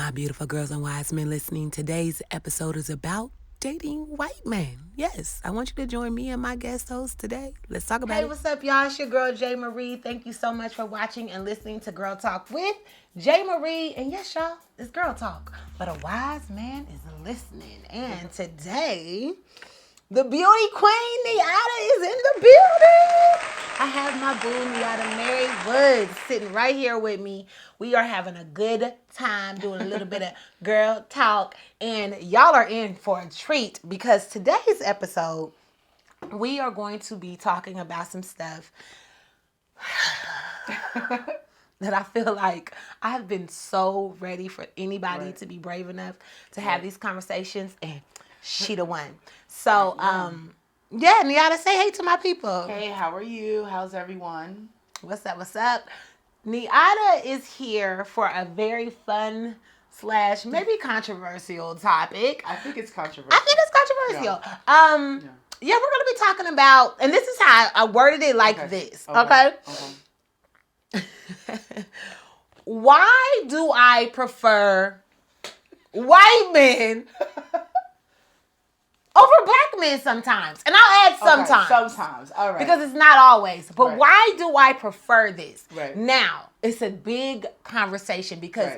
my beautiful girls and wise men listening. Today's episode is about dating white men. Yes, I want you to join me and my guest host today. Let's talk about it. Hey, what's up, y'all? It's your girl, J. Marie. Thank you so much for watching and listening to Girl Talk with J. Marie. And yes, y'all, it's Girl Talk, but a wise man is listening. And today, the beauty queen, Nyatta, is in the building. I have my boo, Nyatta Mary Woods, sitting right here with me. We are having a good time doing a little bit of girl talk. And y'all are in for a treat because today's episode, we are going to be talking about some stuff that I feel like I've been so ready for anybody to be brave enough to have these conversations, and she the one. So, yeah, Nyatta, say hey to my people. Hey, how are you? How's everyone? What's up? What's up? Nyatta is here for a very fun / maybe controversial topic. I think it's controversial. Yeah, we're gonna be talking about, and this is how I worded it like this. Okay. Why do I prefer white men over black men sometimes? And I'll add sometimes. Sometimes. All right. Because it's not always. But why do I prefer this? Right. Now, it's a big conversation because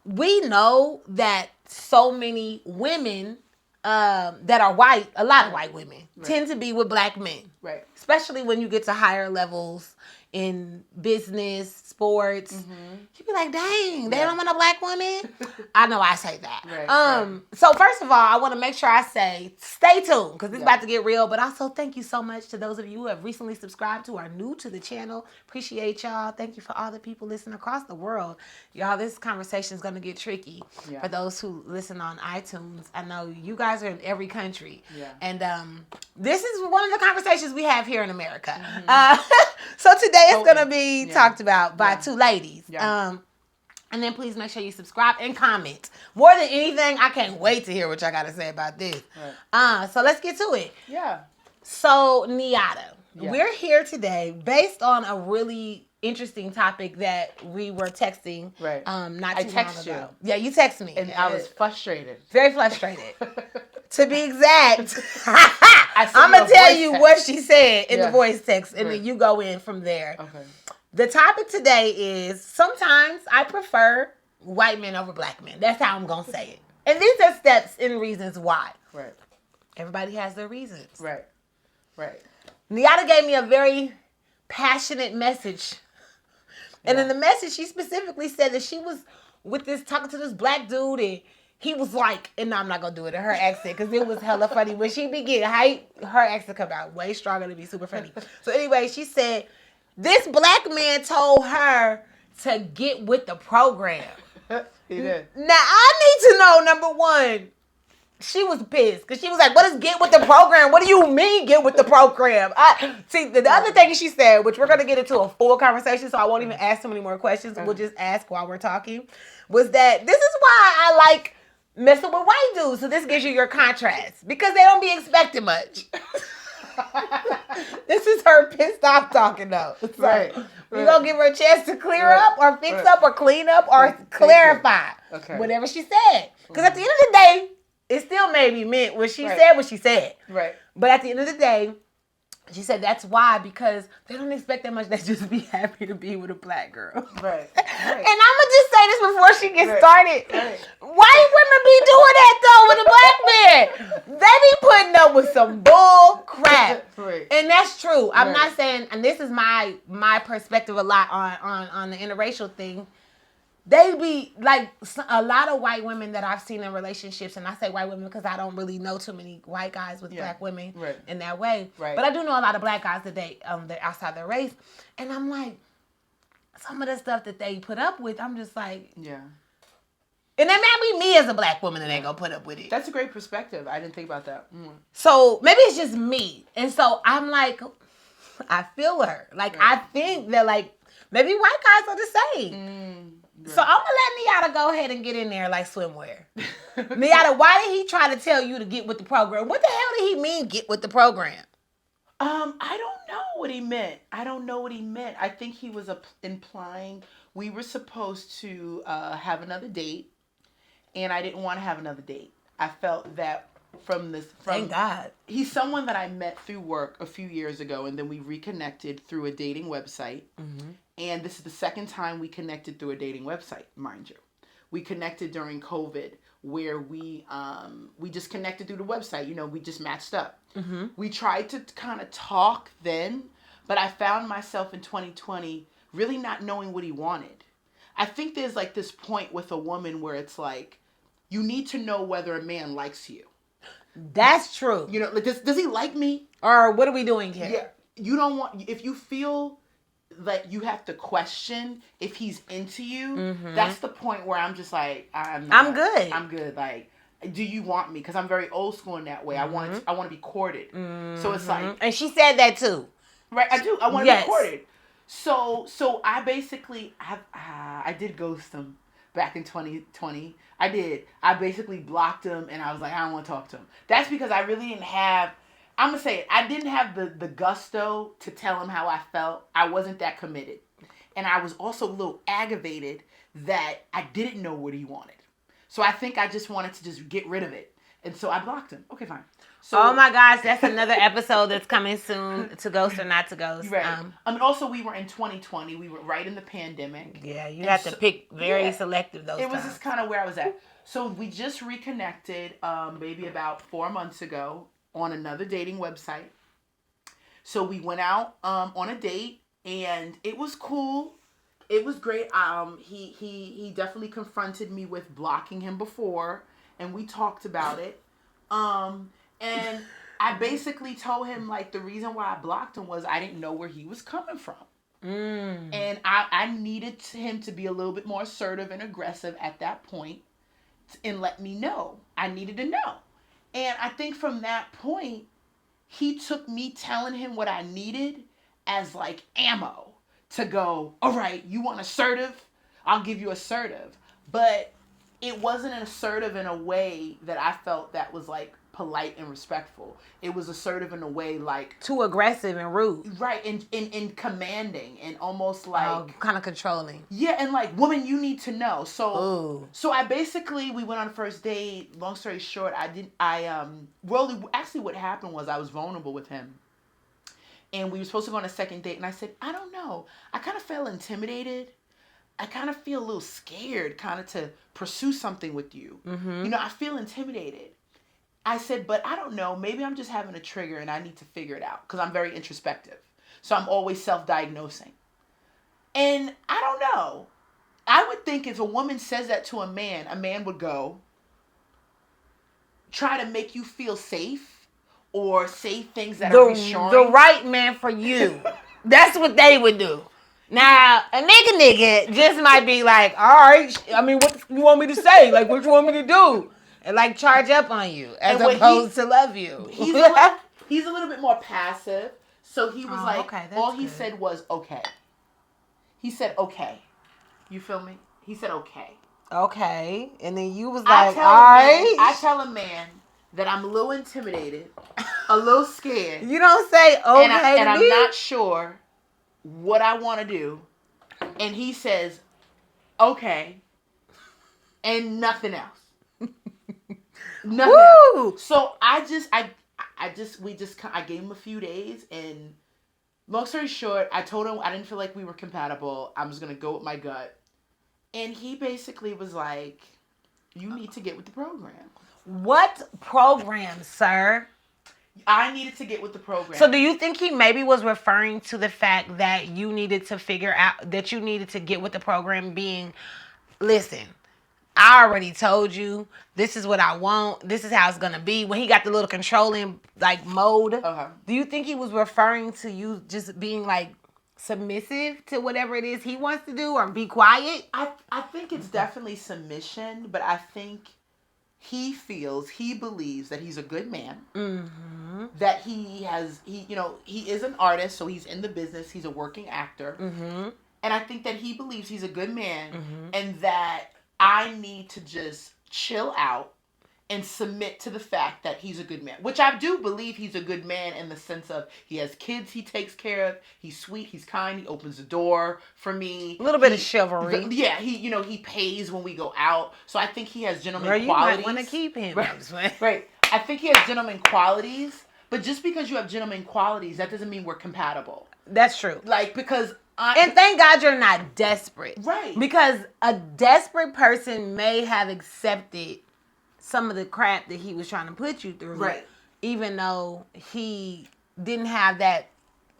we know that so many women that are white, a lot of white women, tend to be with black men. Right. Especially when you get to higher levels in business, sports. You be like, dang, they don't want a black woman? I know I say that. So first of all, I want to make sure I say, stay tuned, because it's about to get real. But also, thank you so much to those of you who have recently subscribed to or are new to the channel. Appreciate y'all. Thank you for all the people listening across the world. Y'all, this conversation is going to get tricky for those who listen on iTunes. I know you guys are in every country. And this is one of the conversations we have here in America. So today it's going to be talked about by two ladies. And then please make sure you subscribe and comment. More than anything, I can't wait to hear what y'all got to say about this. So let's get to it. So Nyatta, we're here today based on a really interesting topic that we were texting not too long ago. Yeah, you texted me. And I was frustrated. Very frustrated. To be exact, I'm going to tell you what she said in the voice text, and then you go in from there. Okay. The topic today is, sometimes I prefer white men over black men. That's how I'm going to say it. And these are steps and reasons why. Everybody has their reasons. Nyatta gave me a very passionate message. And in the message, she specifically said that she was talking to this black dude, and he was like, and no, I'm not going to do it in her accent because it was hella funny. When she be getting hype, her accent come out way stronger to be super funny. So anyway, she said, this black man told her to get with the program. He did. Now, I need to know, number one, she was pissed because she was like, what is get with the program? What do you mean get with the program? See, the other thing she said, which we're going to get into a full conversation, so I won't even ask too many more questions. We'll just ask while we're talking, was that this is why I like messing with white dudes. So this gives you your contrast because they don't be expecting much. This is her pissed off talking though. So we're going to give her a chance to clear up or fix up or clean up or clarify whatever she said. Because at the end of the day, it still maybe meant what she said what she said. But at the end of the day, she said that's why, because they don't expect that much. They just be happy to be with a black girl. And I'm going to just say this before she gets started. White women be doing that though with a black man. They be putting up with some bull crap. And that's true. I'm not saying, and this is my perspective a lot on the interracial thing. They be like a lot of white women that I've seen in relationships, and I say white women because I don't really know too many white guys with black women in that way. But I do know a lot of black guys that they're outside their race, and I'm like, some of the stuff that they put up with, I'm just like, and that might be me as a black woman that ain't gonna put up with it. That's a great perspective. I didn't think about that. So maybe it's just me, and so I'm like, I feel her. Like I think that like maybe white guys are the same. So I'm going to let Nyatta go ahead and get in there like swimwear. Nyatta, why did he try to tell you to get with the program? What the hell did he mean get with the program? I don't know what he meant. I think he was implying we were supposed to have another date. and I didn't want to have another date. I felt that thank God. He's someone that I met through work a few years ago, and then we reconnected through a dating website. Mm-hmm. And this is the second time we connected through a dating website, mind you. We connected during COVID, where we just connected through the website. You know, we just matched up. Mm-hmm. We tried to kind of talk then, but I found myself in 2020 really not knowing what he wanted. I think there's like this point with a woman where it's like, you need to know whether a man likes you. That's true. You know, like, does he like me? Or what are we doing here? Yeah, you don't want, if you feel like you have to question if he's into you, mm-hmm. that's the point where I'm just like, I'm good. I'm good. Like, do you want me? Because I'm very old school in that way. Mm-hmm. I want to be courted. Mm-hmm. So it's like, and she said that too. Right, I do. I want to be courted. So I basically I did ghost him back in 2020. I did. I basically blocked him, and I was like, I don't want to talk to him. That's because I really didn't have. I'm gonna say it, I didn't have the gusto to tell him how I felt. I wasn't that committed, and I was also a little aggravated that I didn't know what he wanted. So I think I just wanted to just get rid of it, and so I blocked him. Okay, fine. So, oh my gosh, that's another episode that's coming soon, to ghost or not to ghost. Right. Also, we were in 2020. We were right in the pandemic. Yeah, you have to pick very selective those times. It was just kind of where I was at. So we just reconnected maybe about 4 months ago on another dating website. So we went out on a date, and it was cool. It was great. He definitely confronted me with blocking him before, and we talked about it. And I basically told him, like, the reason why I blocked him was I didn't know where he was coming from. And I needed him to be a little bit more assertive and aggressive at that point and let me know. I needed to know. And I think from that point, he took me telling him what I needed as, like, ammo to go, all right, you want assertive? I'll give you assertive. But it wasn't assertive in a way that I felt that was, like, polite and respectful. It was assertive in a way like too aggressive and rude. Right, in commanding and almost like kind of controlling. Yeah, and like, woman, you need to know. So I basically, we went on a first date. Long story short, what happened was I was vulnerable with him. And we were supposed to go on a second date, and I said, I don't know. I kind of felt intimidated. I kind of feel a little scared kind of to pursue something with you. Mm-hmm. You know, I feel intimidated. I said, but I don't know. Maybe I'm just having a trigger and I need to figure it out because I'm very introspective. So I'm always self-diagnosing. And I don't know. I would think if a woman says that to a man would go, try to make you feel safe or say things that are reassuring. The right man for you. That's what they would do. Now, a nigga just might be like, all right, I mean, what you want me to say? Like, what you want me to do? And like charge up on you as opposed to love you. He's a little bit more passive. So he was all he said was okay. He said okay. You feel me? He said okay. Okay. And then you was like, all right. I tell a man that I'm a little intimidated, a little scared. You don't say okay and I'm not sure what I want to do. And he says okay. And nothing else. Nothing else. So I gave him a few days, and long story short, I told him I didn't feel like we were compatible. I was going to go with my gut. And he basically was like, you need to get with the program. What program, sir? I needed to get with the program. So do you think he maybe was referring to the fact that you needed to figure out, that you needed to get with the program being, listen, I already told you, this is what I want. This is how it's going to be. When he got the little controlling, like, mode, do you think he was referring to you just being, like, submissive to whatever it is he wants to do or be quiet? I think it's definitely submission, but I think he believes that he's a good man. Mm-hmm. That he is an artist, so he's in the business. He's a working actor. Mm-hmm. And I think that he believes he's a good man, mm-hmm. and that I need to just chill out and submit to the fact that he's a good man, which I do believe he's a good man in the sense of he has kids he takes care of, he's sweet, he's kind, he opens the door for me. A little bit of chivalry. Yeah, he pays when we go out. So I think he has gentleman qualities. You might want to keep him. Right. I think he has gentleman qualities, but just because you have gentleman qualities, that doesn't mean we're compatible. That's true. Because and thank God you're not desperate. Right. Because a desperate person may have accepted some of the crap that he was trying to put you through. Right. Even though he didn't have that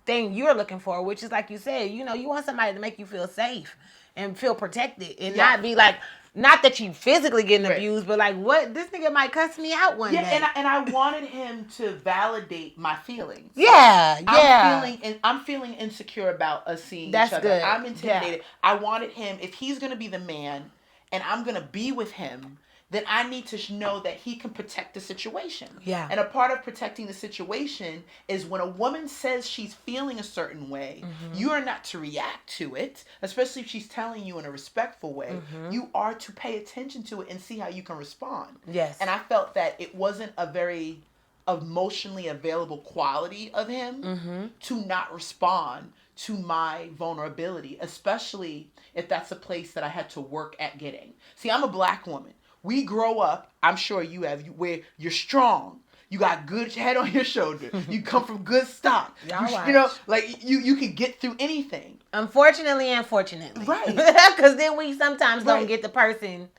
thing you're looking for, which is like you said, you want somebody to make you feel safe and feel protected and not be like, not that you physically getting abused, but like, what, this nigga might cuss me out one day. And I wanted him to validate my feelings. Yeah. I'm feeling insecure about us seeing each other. Good. I'm intimidated. Yeah. I wanted him, if he's going to be the man and I'm going to be with him, then I need to know that he can protect the situation. Yeah. And a part of protecting the situation is when a woman says she's feeling a certain way, you are not to react to it, especially if she's telling you in a respectful way. You are to pay attention to it and see how you can respond. Yes. And I felt that it wasn't a very emotionally available quality of him to not respond to my vulnerability, especially if that's a place that I had to work at getting. See, I'm a black woman. We grow up, I'm sure you have, where you're strong. You got good head on your shoulder. You come from good stock. You can get through anything. Unfortunately and fortunately. Right. Because then we sometimes don't get the person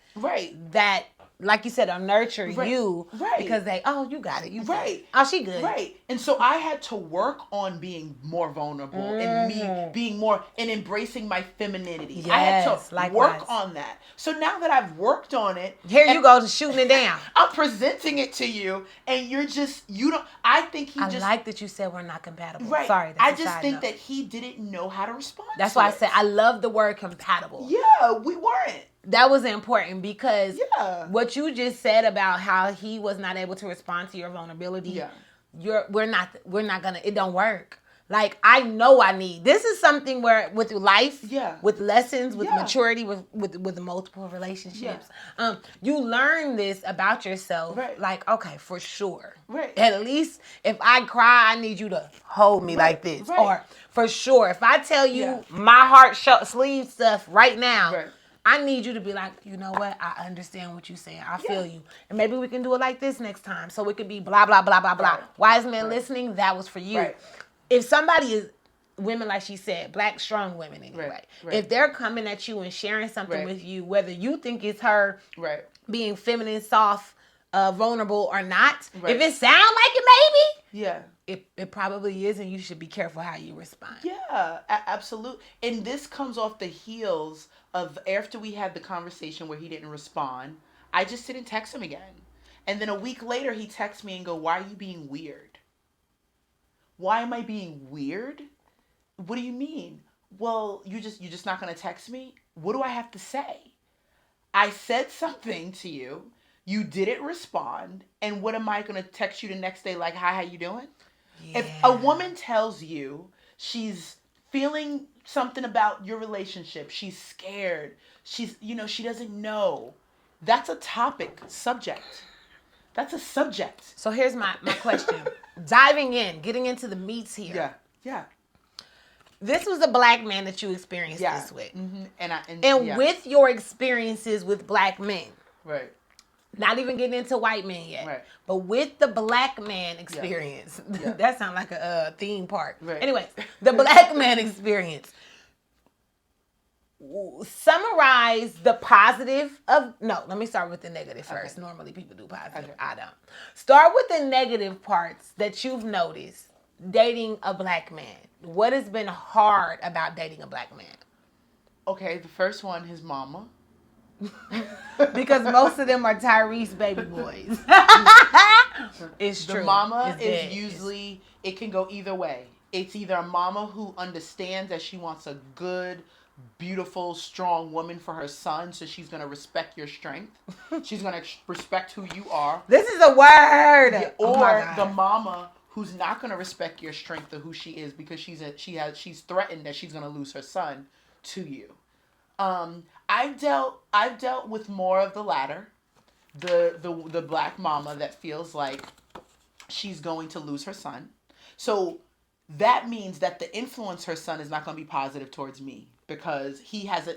that, like you said, will nurture you. Right. Because you got it. You right. Oh, she good. Right. And so I had to work on being more vulnerable and me being more and embracing my femininity. Yes, I had to work on that. So now that I've worked on it. Here you go to shooting it down. I'm presenting it to you and I like that you said we're not compatible. Right. Sorry. I just think that he didn't know how to respond. That's why I said I love the word compatible. Yeah, we weren't. That was important because what you just said about how he was not able to respond to your vulnerability, we're not gonna, it don't work. Like, I know this is something where with life, with lessons, with maturity, with multiple relationships, you learn this about yourself. Right. Like, okay, for sure. Right. At least if I cry, I need you to hold me like this. Right. Or for sure, if I tell you my heart sleeve stuff right now, I need you to be like, you know what? I understand what you're saying. I feel you. And maybe we can do it like this next time. So it could be blah, blah, blah, blah, blah. Right. Wise men listening, that was for you. Right. If somebody is, women like she said, black strong women anyway. Right. If they're coming at you and sharing something with you, whether you think it's her being feminine, soft, vulnerable or not, if it sounds like it maybe, it probably is, and you should be careful how you respond. Yeah, absolutely. And this comes off the heels of after we had the conversation where he didn't respond, I just didn't text him again. And then a week later, he texts me and go, "Why are you being weird?" Why am I being weird? What do you mean? Well, you're just not going to text me? What do I have to say? I said something to you. You didn't respond. And what am I going to text you the next day like, "Hi, how you doing?" Yeah. If a woman tells you she's feeling something about your relationship, she's scared, she doesn't know, that's a subject. That's a subject. So here's my question. Getting into the meats here. Yeah. This was a black man that you experienced this with. Mm-hmm. And with your experiences with black men. Right. Not even getting into white men yet. Right. But with the black man experience. That sounds like a theme park. Right. Anyway, the black man experience. Summarize the positive of... No, let me start with the negative first. Okay. Normally people do positive. Okay. I don't. Start with the negative parts that you've noticed dating a black man. What has been hard about dating a black man? Okay, the first one, his mama. Because most of them are Tyrese baby boys. It's true. The mama is usually... It can go either way. It's either a mama who understands that she wants a good... beautiful, strong woman for her son, so she's going to respect your strength. She's going to respect who you are. This is a word. Yeah, or the mama who's not going to respect your strength or who she is because she's threatened that she's going to lose her son to you. I've dealt with more of the latter. the black mama that feels like she's going to lose her son. So that means that the influence her son is not going to be positive towards me, because he has a,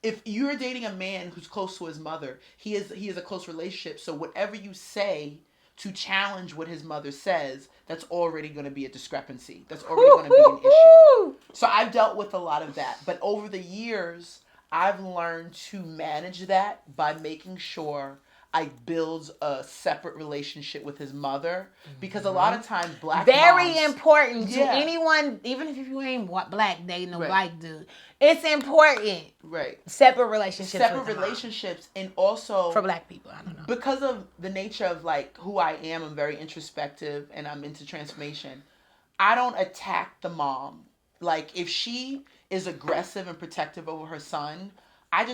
if you're dating a man who's close to his mother, he is a close relationship. So whatever you say to challenge what his mother says, that's already going to be a discrepancy. That's already going to be an issue. So I've dealt with a lot of that. But over the years, I've learned to manage that by making sure I build a separate relationship with his mother, because a lot of times black very moms, important to anyone, even if you ain't black dating a black dude. It's important. Right. Separate relationships. And also for black people, I don't know. Because of the nature of like who I am, I'm very introspective and I'm into transformation. I don't attack the mom. Like if she is aggressive and protective over her son, I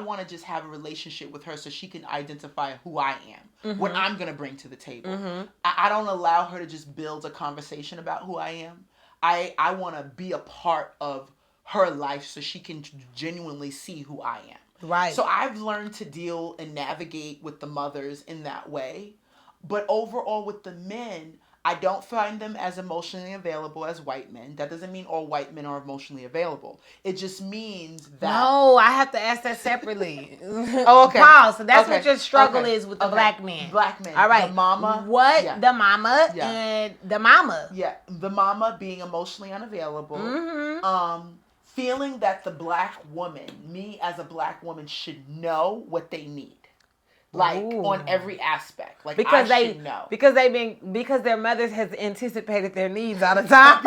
want to just have a relationship with her so she can identify who I am, what I'm going to bring to the table. I don't allow her to just build a conversation about who I am. I want to be a part of her life so she can genuinely see who I am. Right. So I've learned to deal and navigate with the mothers in that way. But overall with the men, I don't find them as emotionally available as white men. That doesn't mean all white men are emotionally available. It just means that... No, I have to ask that separately. Oh, okay. Pause. So that's what your struggle is with the black men. Black men. All right. The mama. What? Yeah. The mama and the mama. Yeah. The mama being emotionally unavailable. Feeling that the black woman, me as a black woman, should know what they need. Like on every aspect, like because I should know. Because their mothers has anticipated their needs all the time.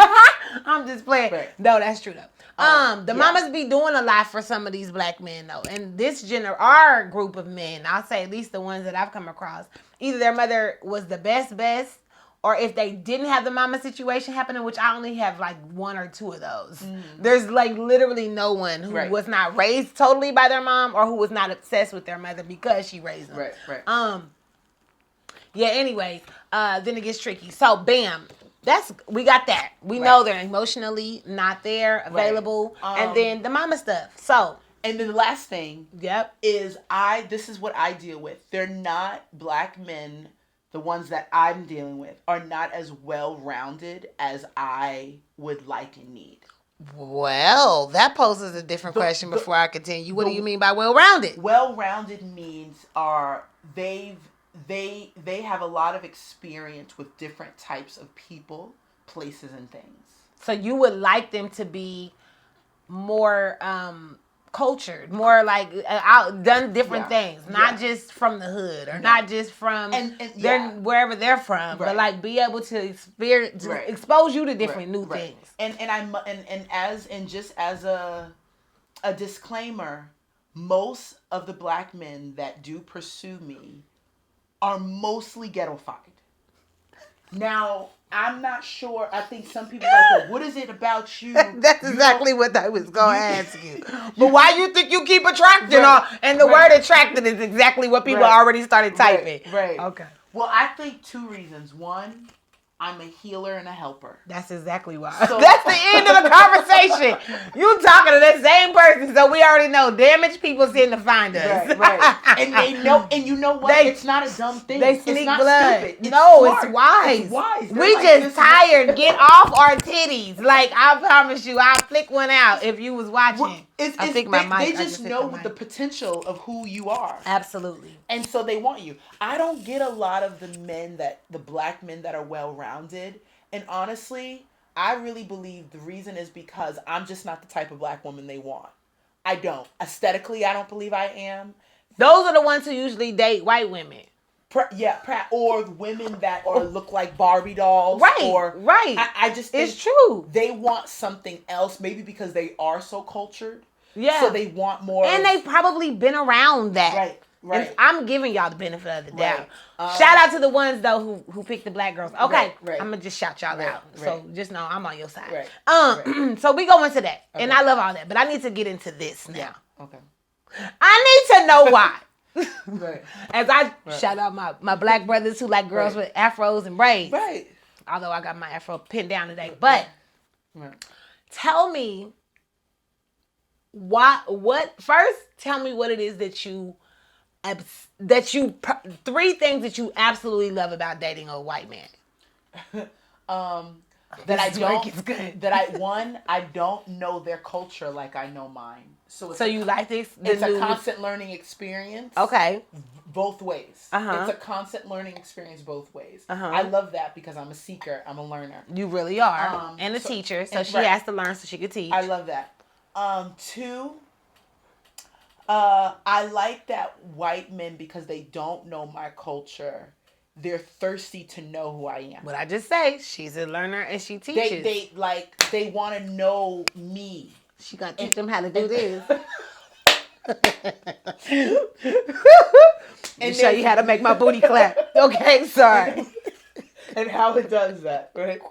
I'm just playing. Right. No, that's true though. The mamas be doing a lot for some of these black men though, and our group of men, I'll say at least the ones that I've come across, either their mother was the best, or if they didn't have the mama situation happening, which I only have like one or two of those. There's like literally no one who was not raised totally by their mom or who was not obsessed with their mother because she raised them. Right. Yeah, anyways, then it gets tricky. So bam, we got that. We know they're emotionally not there, available, and then the mama stuff. So and then the last thing is this is what I deal with. They're not black men. The ones that I'm dealing with are not as well-rounded as I would like and need. Well, that poses a different question before I continue. What do you mean by well-rounded? Well-rounded means they have a lot of experience with different types of people, places, and things. So you would like them to be more cultured, more like done different things, not just from the hood or not just from wherever they're from, but like be able to expose you to different new things. And just as a disclaimer, most of the black men that do pursue me are mostly ghettofied. Now, I'm not sure. I think some people are like, well, what is it about you? That's exactly what I was going to ask you. But why you think you keep attracting? And the word attracted is exactly what people already started typing. Right. Okay. Well, I think two reasons. One, I'm a healer and a helper. That's exactly why. So, that's the end of the conversation. You talking to that same person, so we already know damaged people tend to find us. Right. And they know, and you know what? It's not a dumb thing. They sneak it's not blood. Stupid. It's smart. It's wise. It's wise. We just tired. Get off our titties. Like, I promise you, I'll flick one out if you was watching. They just know the potential of who you are. Absolutely. And so they want you. I don't get a lot of the black men that are well-rounded. And honestly, I really believe the reason is because I'm just not the type of black woman they want. I don't. Aesthetically, I don't believe I am. Those are the ones who usually date white women. Or women that look like Barbie dolls. Right. I just think it's true. They want something else, maybe because they are so cultured. Yeah. So they want more. And they've probably been around that. Right. And I'm giving y'all the benefit of the doubt. Shout out to the ones though who picked the black girls. Okay. Right. I'm gonna just shout y'all out. So just know I'm on your side. Right. So we go into that. Okay. And I love all that. But I need to get into this now. Yeah. Okay. I need to know why. Right. As I shout out my black brothers who like girls with afros and braids. Right. Although I got my afro pinned down today. But tell me tell me what it is that you three things that you absolutely love about dating a white man. That I don't know their culture like I know mine. So you like this? It's a constant learning experience. Okay. Both ways. It's a constant learning experience both ways. I love that because I'm a seeker. I'm a learner. You really are. And a teacher. So she has to learn so she can teach. I love that. Two, I like that white men, because they don't know my culture, they're thirsty to know who I am. What I just say, she's a learner and she teaches. They want to know me. She gonna teach them how to do this. And show you how to make my booty clap. Okay, sorry. And how it does that, right?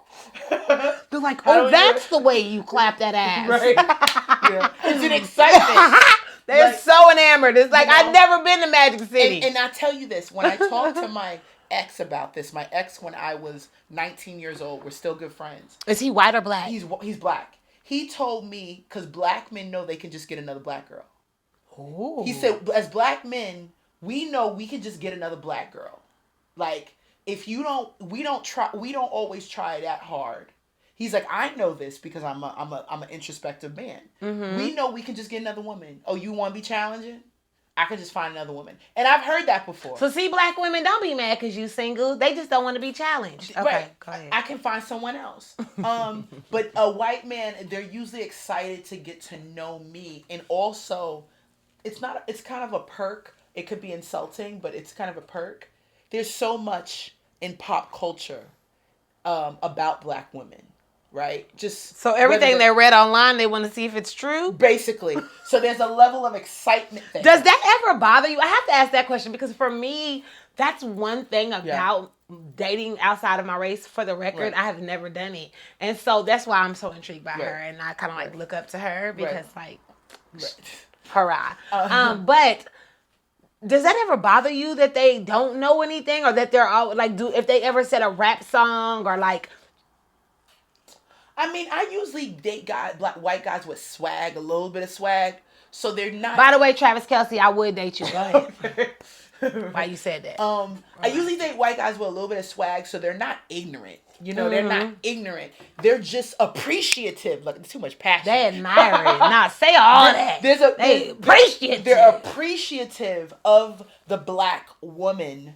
They're like, oh, that's the way you clap that ass. Right. Yeah. It's an excitement. They're so enamored. It's like, I've never been to Magic City. And I tell you this, when I talk to my ex about this, my ex when I was 19 years old, we're still good friends. Is he white or black? He's black. He told me, because black men know they can just get another black girl. Ooh. He said, as black men, we know we can just get another black girl. Like, if we don't always try that hard. He's like, I know this because I'm an introspective man. Mm-hmm. We know we can just get another woman. Oh, you want to be challenging? I can just find another woman. And I've heard that before. So see, black women, don't be mad because you single. They just don't want to be challenged. Okay, right. Go ahead. I can find someone else. But a white man, they're usually excited to get to know me. And also, it's kind of a perk. It could be insulting, but it's kind of a perk. There's so much in pop culture about black women. Right? Just so everything they read online, they want to see if it's true? Basically. So there's a level of excitement there. Does that ever bother you? I have to ask that question because for me, that's one thing about dating outside of my race. For the record, I have never done it. And so that's why I'm so intrigued by her. And I kind of like look up to her because hurrah. But does that ever bother you that they don't know anything or that they're all like, if they ever said a rap song or like, I mean, I usually date white guys with swag, a little bit of swag, so they're not. By the way, Travis Kelce, I would date you. Go ahead. Why you said that? I usually date white guys with a little bit of swag, so they're not ignorant. You know, they're not ignorant. They're just appreciative. Look, there's too much passion. They admire it. Nah, say all that. They appreciative. They're appreciative of the black woman.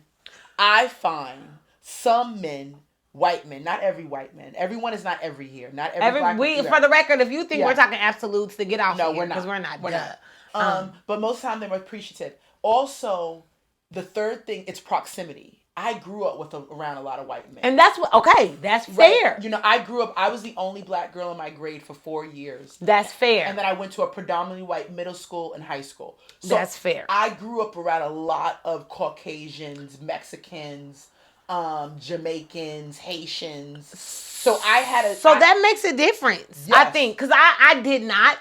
I find some men. White men, not every white man. Everyone is not every here. Not every black man. For the record, if you think we're talking absolutes, to get off no, here. We're not. Because we're not. We're not. But most of the time they're appreciative. Also, the third thing, it's proximity. I grew up around a lot of white men. And that's that's fair. Right? You know, I was the only black girl in my grade for 4 years. That's fair. And then I went to a predominantly white middle school and high school. So that's fair. I grew up around a lot of Caucasians, Mexicans, Jamaicans, Haitians. So that makes a difference. Yes. I think because I did not,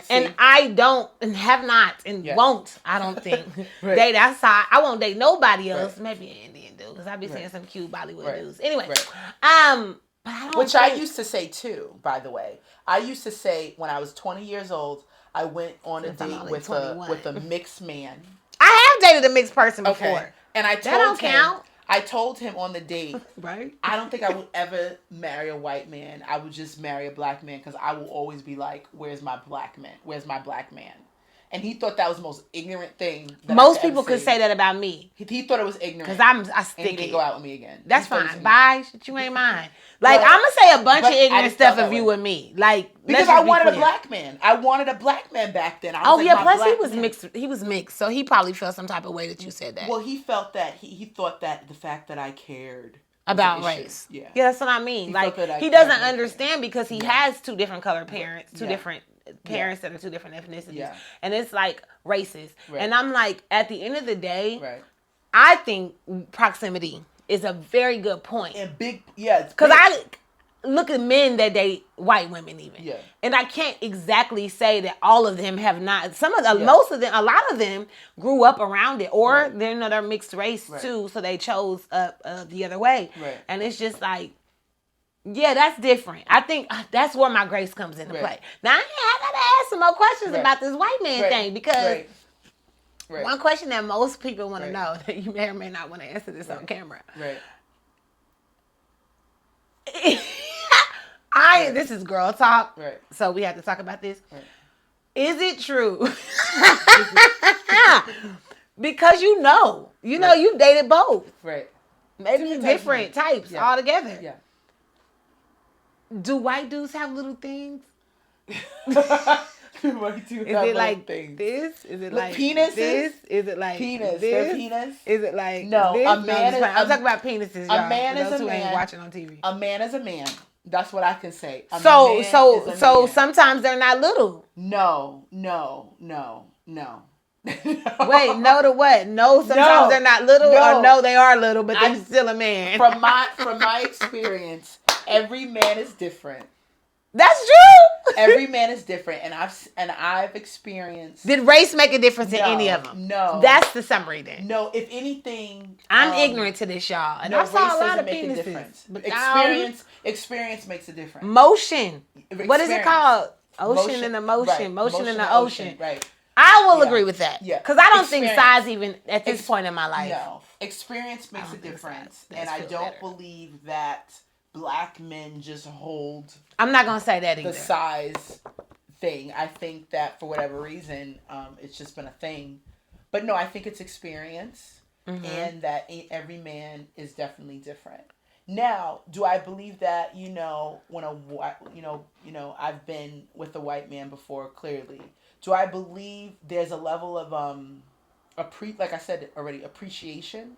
and I don't, and have not, and won't. I don't think date outside. I won't date nobody else. Maybe an Indian dude because I be seeing some cute Bollywood dudes. Anyway, but I don't. Which I used to say too. By the way, I used to say when I was 20 years old, I went on a date with a mixed man. I have dated a mixed person before, and I told that don't count. I told him on the date, right? I don't think I would ever marry a white man. I would just marry a black man because I will always be like, where's my black man? Where's my black man? And he thought that was the most ignorant thing. Most people could say that about me. He thought it was ignorant. Because I stick and he didn't go out with me again. That's fine. Bye. Shit, you ain't mine. Like, I'm going to say a bunch of ignorant stuff of you and me. Like, because I wanted a black man. I wanted a black man back then. Plus he was mixed. He was mixed. So he probably felt some type of way that you said that. Well, he felt that. He thought that the fact that I cared about race. Yeah, that's what I mean. He doesn't understand because he has two different colored parents, two different parents that are two different ethnicities, and it's like racist. And I'm like, at the end of the day, I think proximity is a very good point. And because I look at men that date white women even, and I can't exactly say that all of them have not. Some of them, most of them, a lot of them grew up around it, or they're mixed race too, so they chose the other way. And it's just like, yeah, that's different. I think that's where my grace comes into play. Now I gotta ask some more questions about this white man thing because Right. One question that most people want to know, that you may or may not want to answer this on camera. Right. This is girl talk. Right. So we have to talk about this. Right. Is it true? Because you know, you've dated both. Right. Maybe different types altogether. Yeah. Do white dudes have little things? White dudes Is have it like things. this? Is it like penises? this? Is it like penis? this? Their penis? Is it like no? This? A man is. I'm talking about penises. Y'all, a man for is those a who man. Ain't watching on TV. A man is a man. That's what I can say. So sometimes they're not little. No. Wait, no to what? No, sometimes they're not little, or no, they are little, but they're still a man. From my experience, every man is different. That's true. Every man is different, and I've experienced. Did race make a difference in any of them? No. That's the summary then. No, if anything, I'm ignorant to this, y'all, and I saw a lot of penises. But experience makes a difference. Motion. What is it called? Ocean in the motion. Right. Motion in the ocean. Right. I will agree with that. Yeah. Because I don't think size even at this point in my life. No. Experience makes a difference, and I don't believe that Black men just hold. I'm not gonna say that either. The size thing. I think that for whatever reason, it's just been a thing. But no, I think it's experience, and that every man is definitely different. Now, do I believe that when I've been with a white man before? Clearly, do I believe there's a level of like I said already, appreciation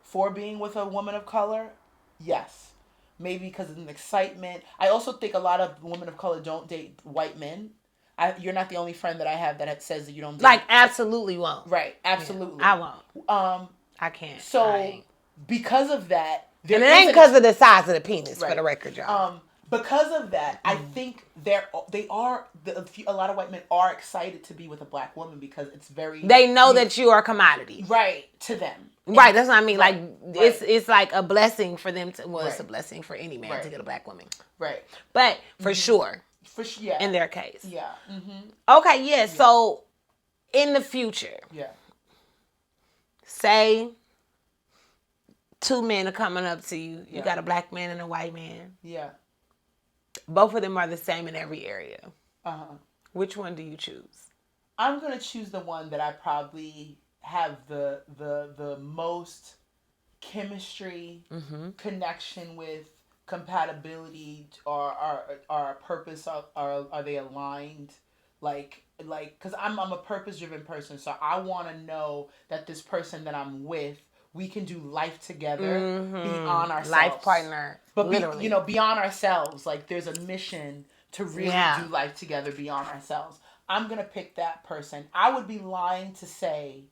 for being with a woman of color? Yes. Maybe because of an excitement. I also think a lot of women of color don't date white men. You're not the only friend that I have that says that you don't date. Like, absolutely won't. Right, absolutely. Yeah, I won't. I can't. So, because of that... And it ain't because of the size of the penis, for the record, y'all. Because of that, I think a lot of white men are excited to be with a Black woman because it's very... They know that you are a commodity. Right, to them. Right, that's what I mean. Right, it's like a blessing for them to... Well, it's a blessing for any man to get a Black woman. Right. But for sure. Yeah. In their case. Yeah. Okay, yeah. So, in the future... Yeah. Say... 2 men are coming up to you. You got a Black man and a white man. Yeah. Both of them are the same in every area. Uh-huh. Which one do you choose? I'm going to choose the one that I probably have the most chemistry, connection with, compatibility, or our purpose, are they aligned? Like, because I'm a purpose-driven person, so I want to know that this person that I'm with, we can do life together beyond ourselves. Life partner. But literally. Beyond ourselves. Like, there's a mission to really do life together beyond ourselves. I'm going to pick that person. I would be lying to say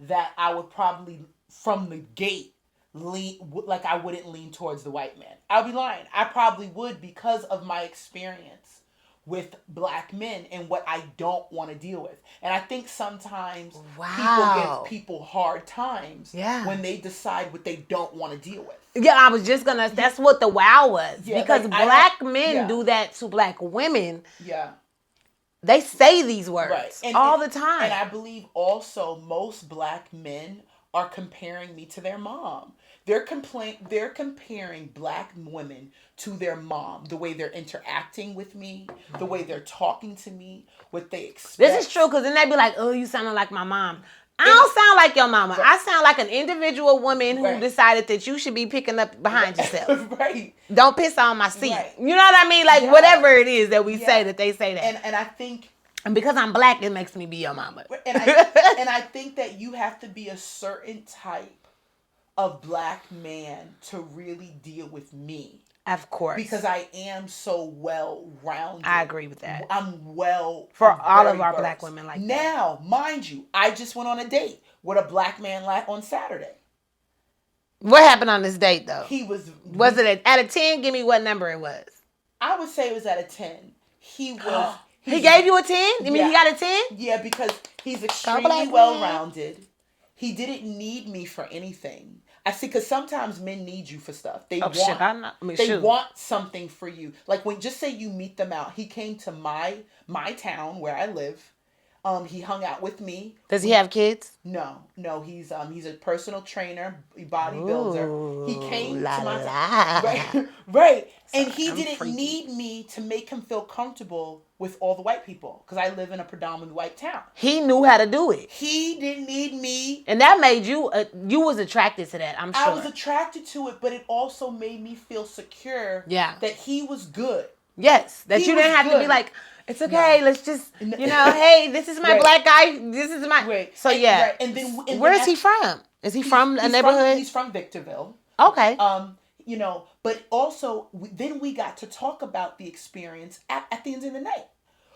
that I would probably, from the gate, I wouldn't lean towards the white man. I'll be lying. I probably would because of my experience with Black men and what I don't want to deal with. And I think sometimes people give people hard times when they decide what they don't want to deal with. Yeah, I was just gonna, that's what the wow was. Yeah, because Black men do that to Black women. Yeah. They say these words all the time. And I believe also most Black men are comparing me to their mom. They're comparing Black women to their mom, the way they're interacting with me, the way they're talking to me, what they expect. This is true, because then they'd be like, oh, you sounding like my mom. I don't sound like your mama. I sound like an individual woman who decided that you should be picking up behind yourself. Don't piss on my seat. You know what I mean? Like, whatever it is that we say, that they say that. And I think... And because I'm Black, it makes me be your mama. And I think that you have to be a certain type of Black man to really deal with me. Of course. Because I am so well-rounded. I agree with that. I'm all of our Black women like that. Now, mind you, I just went on a date with a Black man on Saturday. What happened on this date, though? Was it out of 10? Give me what number it was. I would say it was out of 10. He was... He gave you a 10? You mean he got a 10? Yeah, because he's extremely well-rounded. He didn't need me for anything. I see, because sometimes men need you for stuff. They want something for you. Like, just say you meet them out. He came to my town where I live. He hung out with me. Does he have kids? No. He's a personal trainer, bodybuilder. Ooh, He came la, to my la. right, Sorry, and he I'm didn't freaky. need me to make him feel comfortable with all the white people because I live in a predominantly white town. He knew how to do it. He didn't need me, and that made you. You was attracted to that. I'm sure. I was attracted to it, but it also made me feel secure. Yeah. That he was good. Yes, that He you didn't have good. to be like, it's okay. No. Let's just, hey, this is my black guy. This is my. Right. So yeah. Right. And where is he from? Is he from a neighborhood? He's from Victorville. Okay. But also then we got to talk about the experience at the end of the night.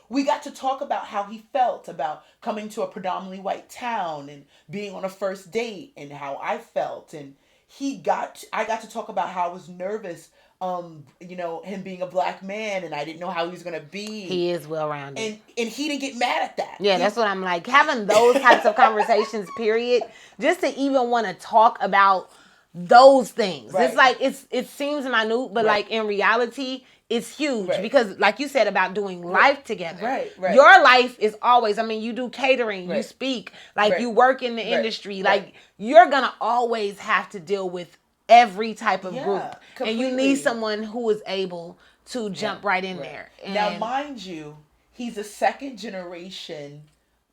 We got to talk about how he felt about coming to a predominantly white town and being on a first date and how I felt. And I got to talk about how I was nervous, him being a black man and I didn't know how he was going to be. He is well-rounded. And he didn't get mad at that. Yeah, that's what I'm like. Having those types of conversations, period, just to even want to talk about those things. Right. It's like, it seems minute, but like in reality, it's huge because like you said about doing life together. Right. Your life is always, you do catering, you speak, like you work in the industry, like you're going to always have to deal with every type of group. Completely. And you need someone who is able to jump right in there. And now, mind you, he's a second generation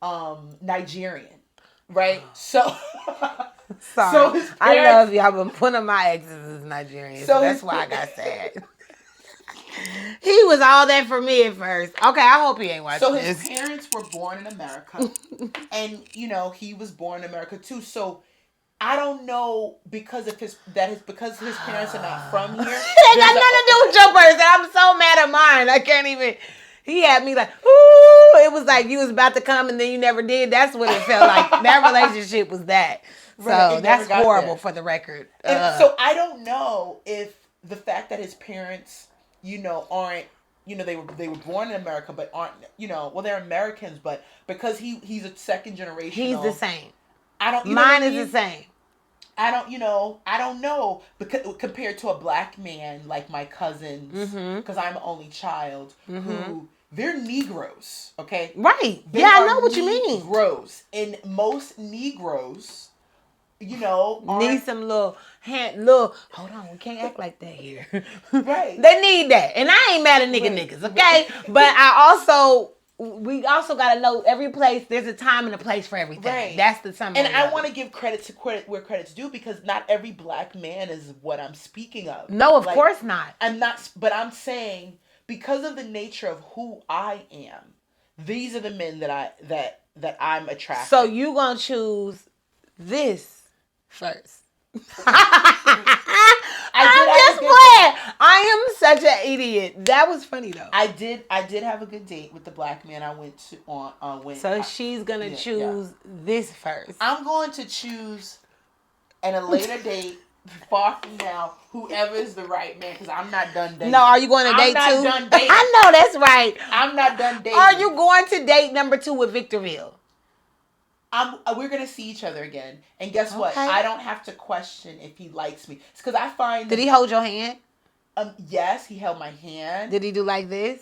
Nigerian, right? So... Sorry. So I love y'all, but one of my exes is Nigerian, so that's why I got sad. He was all that for me at first. Okay, I hope he ain't watching this. So his parents were born in America, and he was born in America too. So I don't know because his parents are not from here. It got nothing to do with your person. I'm so mad at mine. I can't even. He had me like, ooh. It was like you was about to come and then you never did. That's what it felt like. That relationship was that. So that's horrible for the record. So I don't know if the fact that his parents, aren't, they were born in America, but aren't, they're Americans, but because he's a second generation. He's the same. Mine is the same. I don't know because compared to a black man like my cousins, because I'm an only child, who they're Negroes, okay? Right. I know what you mean. Negroes. And most Negroes, need some hold on, we can't act like that here. Right. They need that. And I ain't mad at niggas, okay? But we also got to know every place, there's a time and a place for everything. Right. That's the summary. And I want to give credit where credit's due because not every black man is what I'm speaking of. No, of course not. But I'm saying because of the nature of who I am, these are the men that I'm attracted. So you going to choose this first. I'm just playing. I am such an idiot. That was funny though. I did have a good date with the black man I went to on. So she's gonna choose this first. I'm going to choose at a later date, far from now, whoever is the right man, because I'm not done dating. No, are you going to date 2? I'm not done dating. I know that's right. I'm not done dating. Are you going to date number 2 with Victorville? We're going to see each other again. And guess what? I don't have to question if he likes me. It's because I find... Did he hold your hand? Yes, he held my hand. Did he do like this?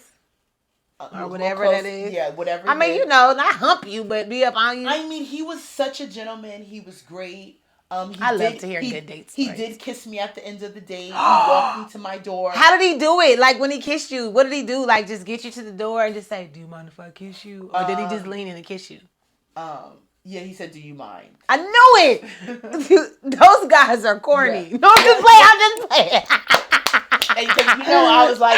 Or whatever that is? Yeah, whatever. I mean, not hump you, but be up on you. I mean, he was such a gentleman. He was great. I love to hear good dates. He did kiss me at the end of the day. He walked me to my door. How did he do it? Like when he kissed you, what did he do? Like just get you to the door and just say, "Do you mind if I kiss you?" Or did he just lean in and kiss you? Yeah, he said, "Do you mind?" I knew it. Those guys are corny. Yeah. No, I'm just playing. And I was like,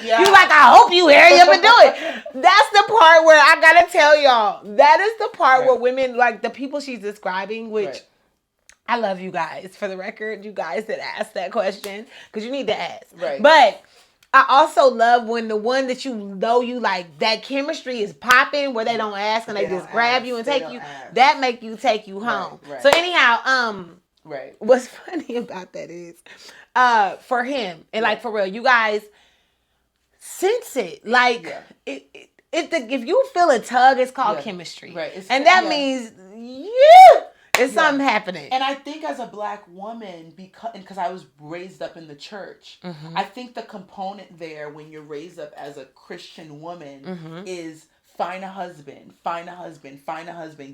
yeah. You like, I hope you hurry up and do it. That's the part where I gotta tell y'all. That is the part where women, like the people she's describing, which I love you guys. For the record, you guys that asked that question, because you need to ask. Right. But I also love when the one that you know you like, that chemistry is popping, where they don't ask and they just grab you and take you. That make you take you home. Right. So anyhow, what's funny about that is, for him and like for real, you guys sense it. Like if you feel a tug, it's called chemistry. Right. And that means it's something happening. And I think as a black woman, because I was raised up in the church, I think the component there when you're raised up as a Christian woman is find a husband,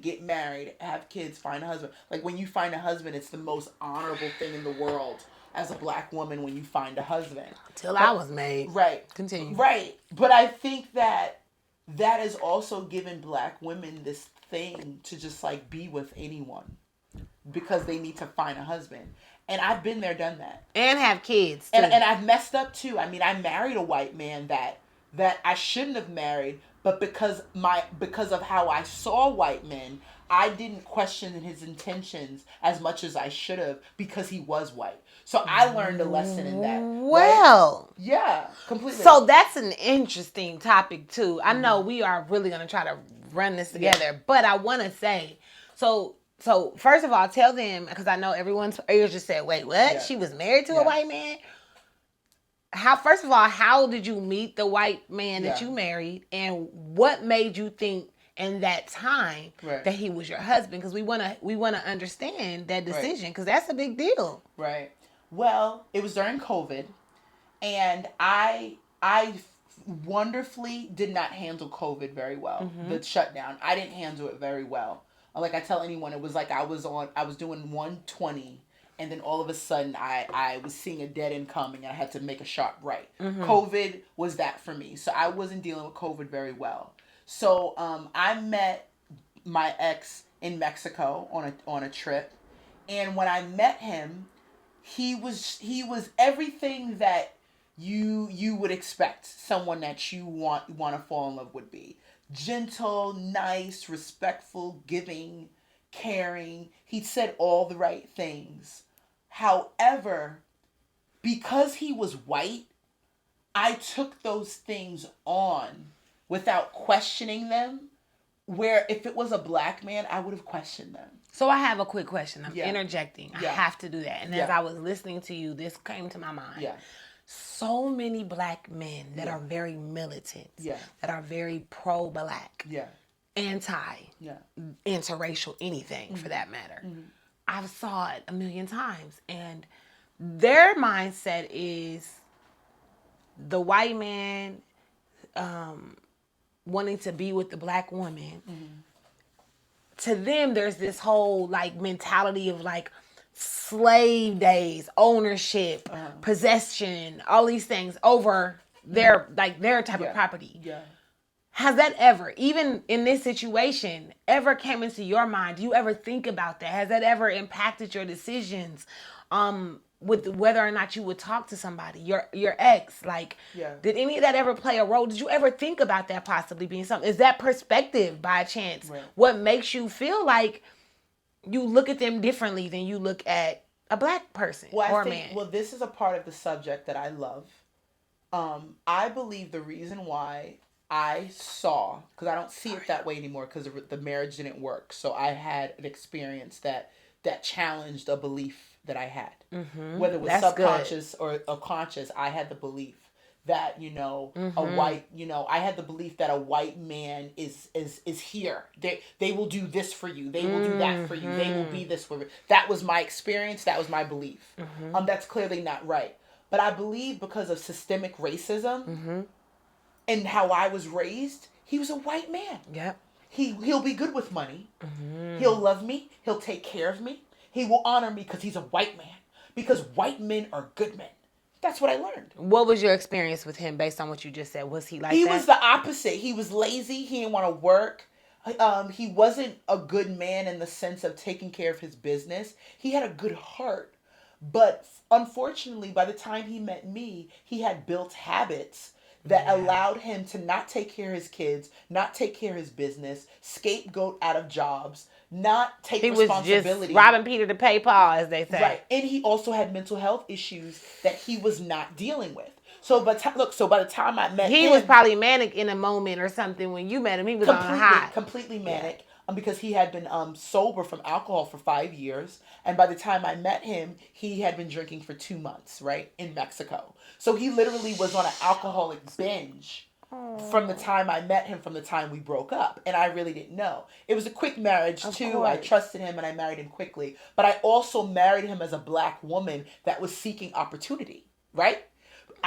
get married, have kids, find a husband. Like, when you find a husband, it's the most honorable thing in the world as a black woman when you find a husband. Till I was made. Right. Continue. Right. But I think that has also given black women this thing to just, like, be with anyone because they need to find a husband. And I've been there, done that. And have kids, too. And I've messed up, too. I mean, I married a white man that I shouldn't have married, but because of how I saw white men, I didn't question his intentions as much as I should have because he was white. So I learned a lesson in that. Well. Right? Yeah, completely. So that's an interesting topic, too. I know we are really going to try to run this together, but I want to say, so first of all, tell them, because I know everyone's ears just said, wait, what? Yeah. She was married to a white man? First of all, how did you meet the white man that you married, and what made you think in that time that he was your husband? Because we want to understand that decision, because that's a big deal. Right. Well, it was during COVID, and I wonderfully did not handle COVID very well. Mm-hmm. The shutdown, I didn't handle it very well. Like I tell anyone, it was like I was doing 120. And then all of a sudden, I was seeing a dead end coming, and I had to make a sharp right. Mm-hmm. COVID was that for me. So I wasn't dealing with COVID very well. So I met my ex in Mexico on a trip. And when I met him, he was everything that you would expect someone that you want to fall in love would be. Gentle, nice, respectful, giving, caring. He said all the right things. However, because he was white, I took those things on without questioning them, where if it was a black man, I would have questioned them. So I have a quick question. I'm interjecting. I have to do that. And as I was listening to you, this came to my mind. Yeah. So many black men that are very militant, that are very pro-black, anti-interracial, anything for that matter. Mm-hmm. I've saw it a million times, and their mindset is the white man wanting to be with the black woman. Mm-hmm. To them, there's this whole like mentality of like slave days, ownership, possession, all these things over their type of property. Yeah. Has that ever, even in this situation, ever came into your mind? Do you ever think about that? Has that ever impacted your decisions with whether or not you would talk to somebody, your ex? Did any of that ever play a role? Did you ever think about that possibly being something? Is that perspective by chance what makes you feel like you look at them differently than you look at a black person or a man? Well, this is a part of the subject that I love. I believe the reason why I saw, because I don't see it that way anymore because the marriage didn't work. So I had an experience that challenged a belief that I had. Mm-hmm. Whether it was subconscious or conscious, I had the belief that, a white, I had the belief that a white man is here. They will do this for you. They will do that for you. They will be this for you. That was my experience. That was my belief. Mm-hmm. That's clearly not right. But I believe because of systemic racism, and how I was raised, he was a white man. Yep. He'll be good with money. Mm-hmm. He'll love me. He'll take care of me. He will honor me because he's a white man. Because white men are good men. That's what I learned. What was your experience with him based on what you just said? Was he like that? He was the opposite. He was lazy. He didn't want to work. He wasn't a good man in the sense of taking care of his business. He had a good heart. But unfortunately, by the time he met me, he had built habits that allowed him to not take care of his kids, not take care of his business, scapegoat out of jobs, not take responsibility. He was just robbing Peter to pay Paul, as they say. Right. And he also had mental health issues that he was not dealing with. So by the time I met him... He was probably manic in a moment or something when you met him. He was on a high. Completely manic. Because he had been sober from alcohol for 5 years. And by the time I met him, he had been drinking for 2 months, right, in Mexico. So he literally was on an alcoholic binge from the time I met him, from the time we broke up. And I really didn't know. It was a quick marriage, too. I trusted him and I married him quickly. But I also married him as a black woman that was seeking opportunity, right?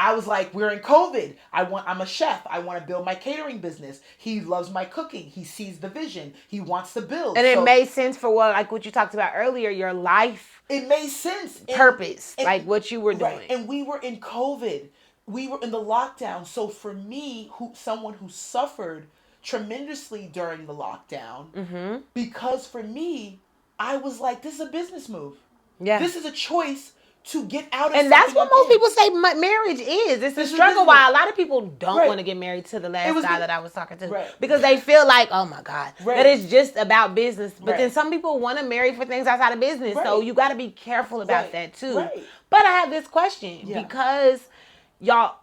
I was like, we're in COVID. I'm a chef. I want to build my catering business. He loves my cooking. He sees the vision. He wants to build. And it made sense for what you talked about earlier, your life. It made sense. Purpose, like what you were doing. Right. And we were in COVID. We were in the lockdown. So for me, someone who suffered tremendously during the lockdown, because for me, I was like, this is a business move. Yeah. This is a choice to get out of and that's what most people say marriage is. It's a struggle. Why a lot of people don't want to get married to the last guy that I was talking to. Because they feel like, oh my God, that it's just about business. But then some people want to marry for things outside of business. So you got to be careful about that too. But I have this question because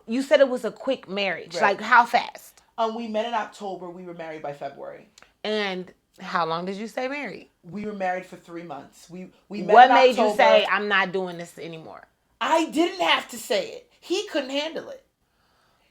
you said it was a quick marriage. Like how fast? We met in October. We were married by February. And how long did you stay married? We were married for 3 months. We met What made you say, I'm not doing this anymore? I didn't have to say it. He couldn't handle it.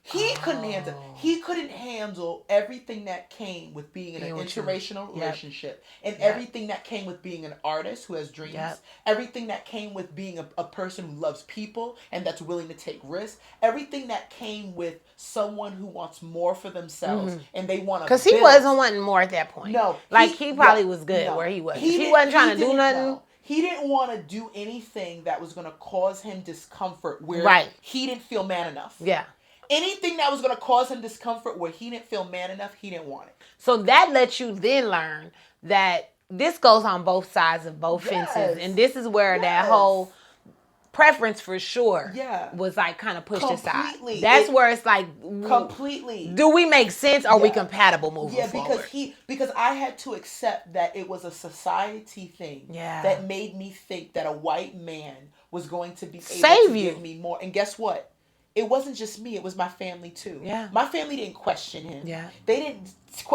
He couldn't handle everything that came with being in an interracial relationship and everything that came with being an artist who has dreams, everything that came with being a person who loves people and that's willing to take risks, everything that came with someone who wants more for themselves and they want to because he wasn't wanting more at that point. No. He probably was good where he was. He wasn't trying to do nothing. No. He didn't want to do anything that was going to cause him discomfort where he didn't feel man enough. Yeah. Anything that was going to cause him discomfort where he didn't feel man enough, he didn't want it. So that lets you then learn that this goes on both sides of both fences. And this is where that whole preference for sure was like kind of pushed aside. That's where it's like completely. Do we make sense? Are we compatible moving forward? Because I had to accept that it was a society thing that made me think that a white man was going to be able to give me more. And guess what? It wasn't just me. It was my family, too. Yeah. My family didn't question him. Yeah. They didn't...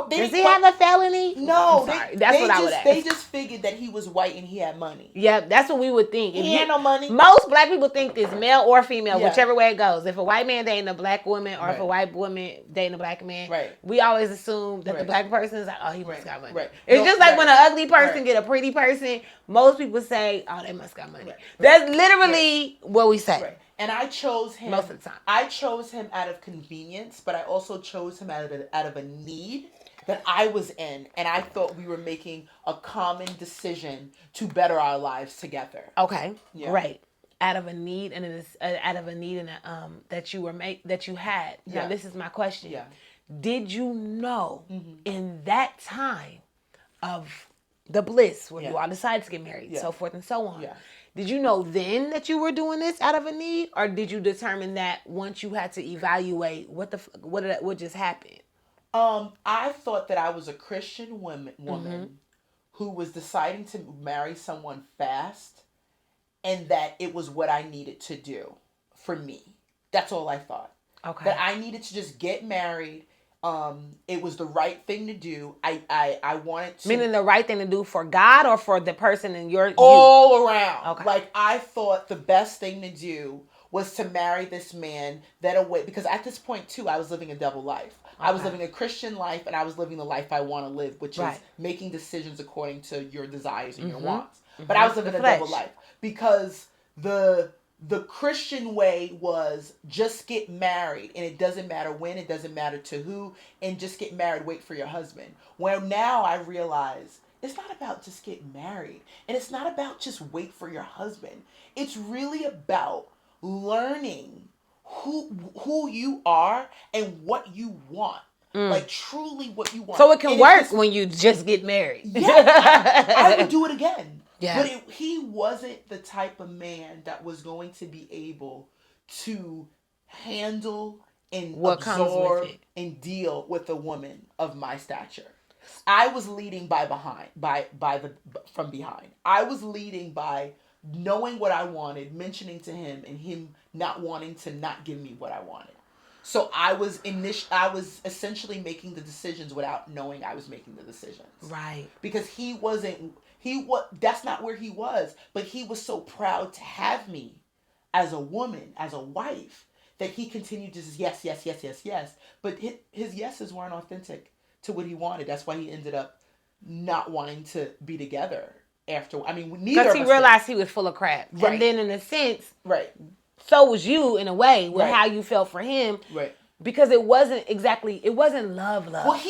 Does he have a felony? No. That's what I would ask. They just figured that he was white and he had money. Yeah, that's what we would think. He had no money. Most black people think this, male or female, whichever way it goes. If a white man dating a black woman or if a white woman dating a black man, we always assume that the black person is like, oh, he must got money. It's just like when an ugly person get a pretty person, most people say, oh, they must got money. That's literally what we say. And I chose him most of the time. I chose him out of convenience, but I also chose him out of a need that I was in, and I thought we were making a common decision to better our lives together. Okay, great. Out of a need and that you had. Now this is my question. Yeah. Did you know in that time of the bliss when you all decided to get married, so forth and so on? Yeah. Did you know then that you were doing this out of a need, or did you determine that once you had to evaluate what just happened? I thought that I was a Christian woman who was deciding to marry someone fast, and that it was what I needed to do for me. That's all I thought. Okay. That I needed to just get married. It was the right thing to do. I wanted to... Meaning the right thing to do for God or for the person in your... All around. Okay. Like, I thought the best thing to do was to marry this man because at this point, too, I was living a double life. Okay. I was living a Christian life, and I was living the life I want to live, which is making decisions according to your desires and your wants. But I was living a double life because the Christian way was just get married, and it doesn't matter when, it doesn't matter to who, and just get married, wait for your husband. Where now I realize it's not about just get married, and it's not about just wait for your husband. It's really about learning who you are and what you want. Like truly what you want. So it can work when you just get married. Yeah, I would do it again. Yeah. But he wasn't the type of man that was going to be able to handle and absorb and deal with a woman of my stature. I was leading from behind. I was leading by knowing what I wanted, mentioning to him, and him not wanting to not give me what I wanted. So I was essentially making the decisions without knowing I was making the decisions. Right. Because that's not where he was, but he was so proud to have me as a woman, as a wife, that he continued to just yes. But his yeses weren't authentic to what he wanted. That's why he ended up not wanting to be together after. I mean, neither. Because he realized he was full of crap. Right. And then in a sense, so was you in a way with how you felt for him. Right. Because it wasn't love. Well,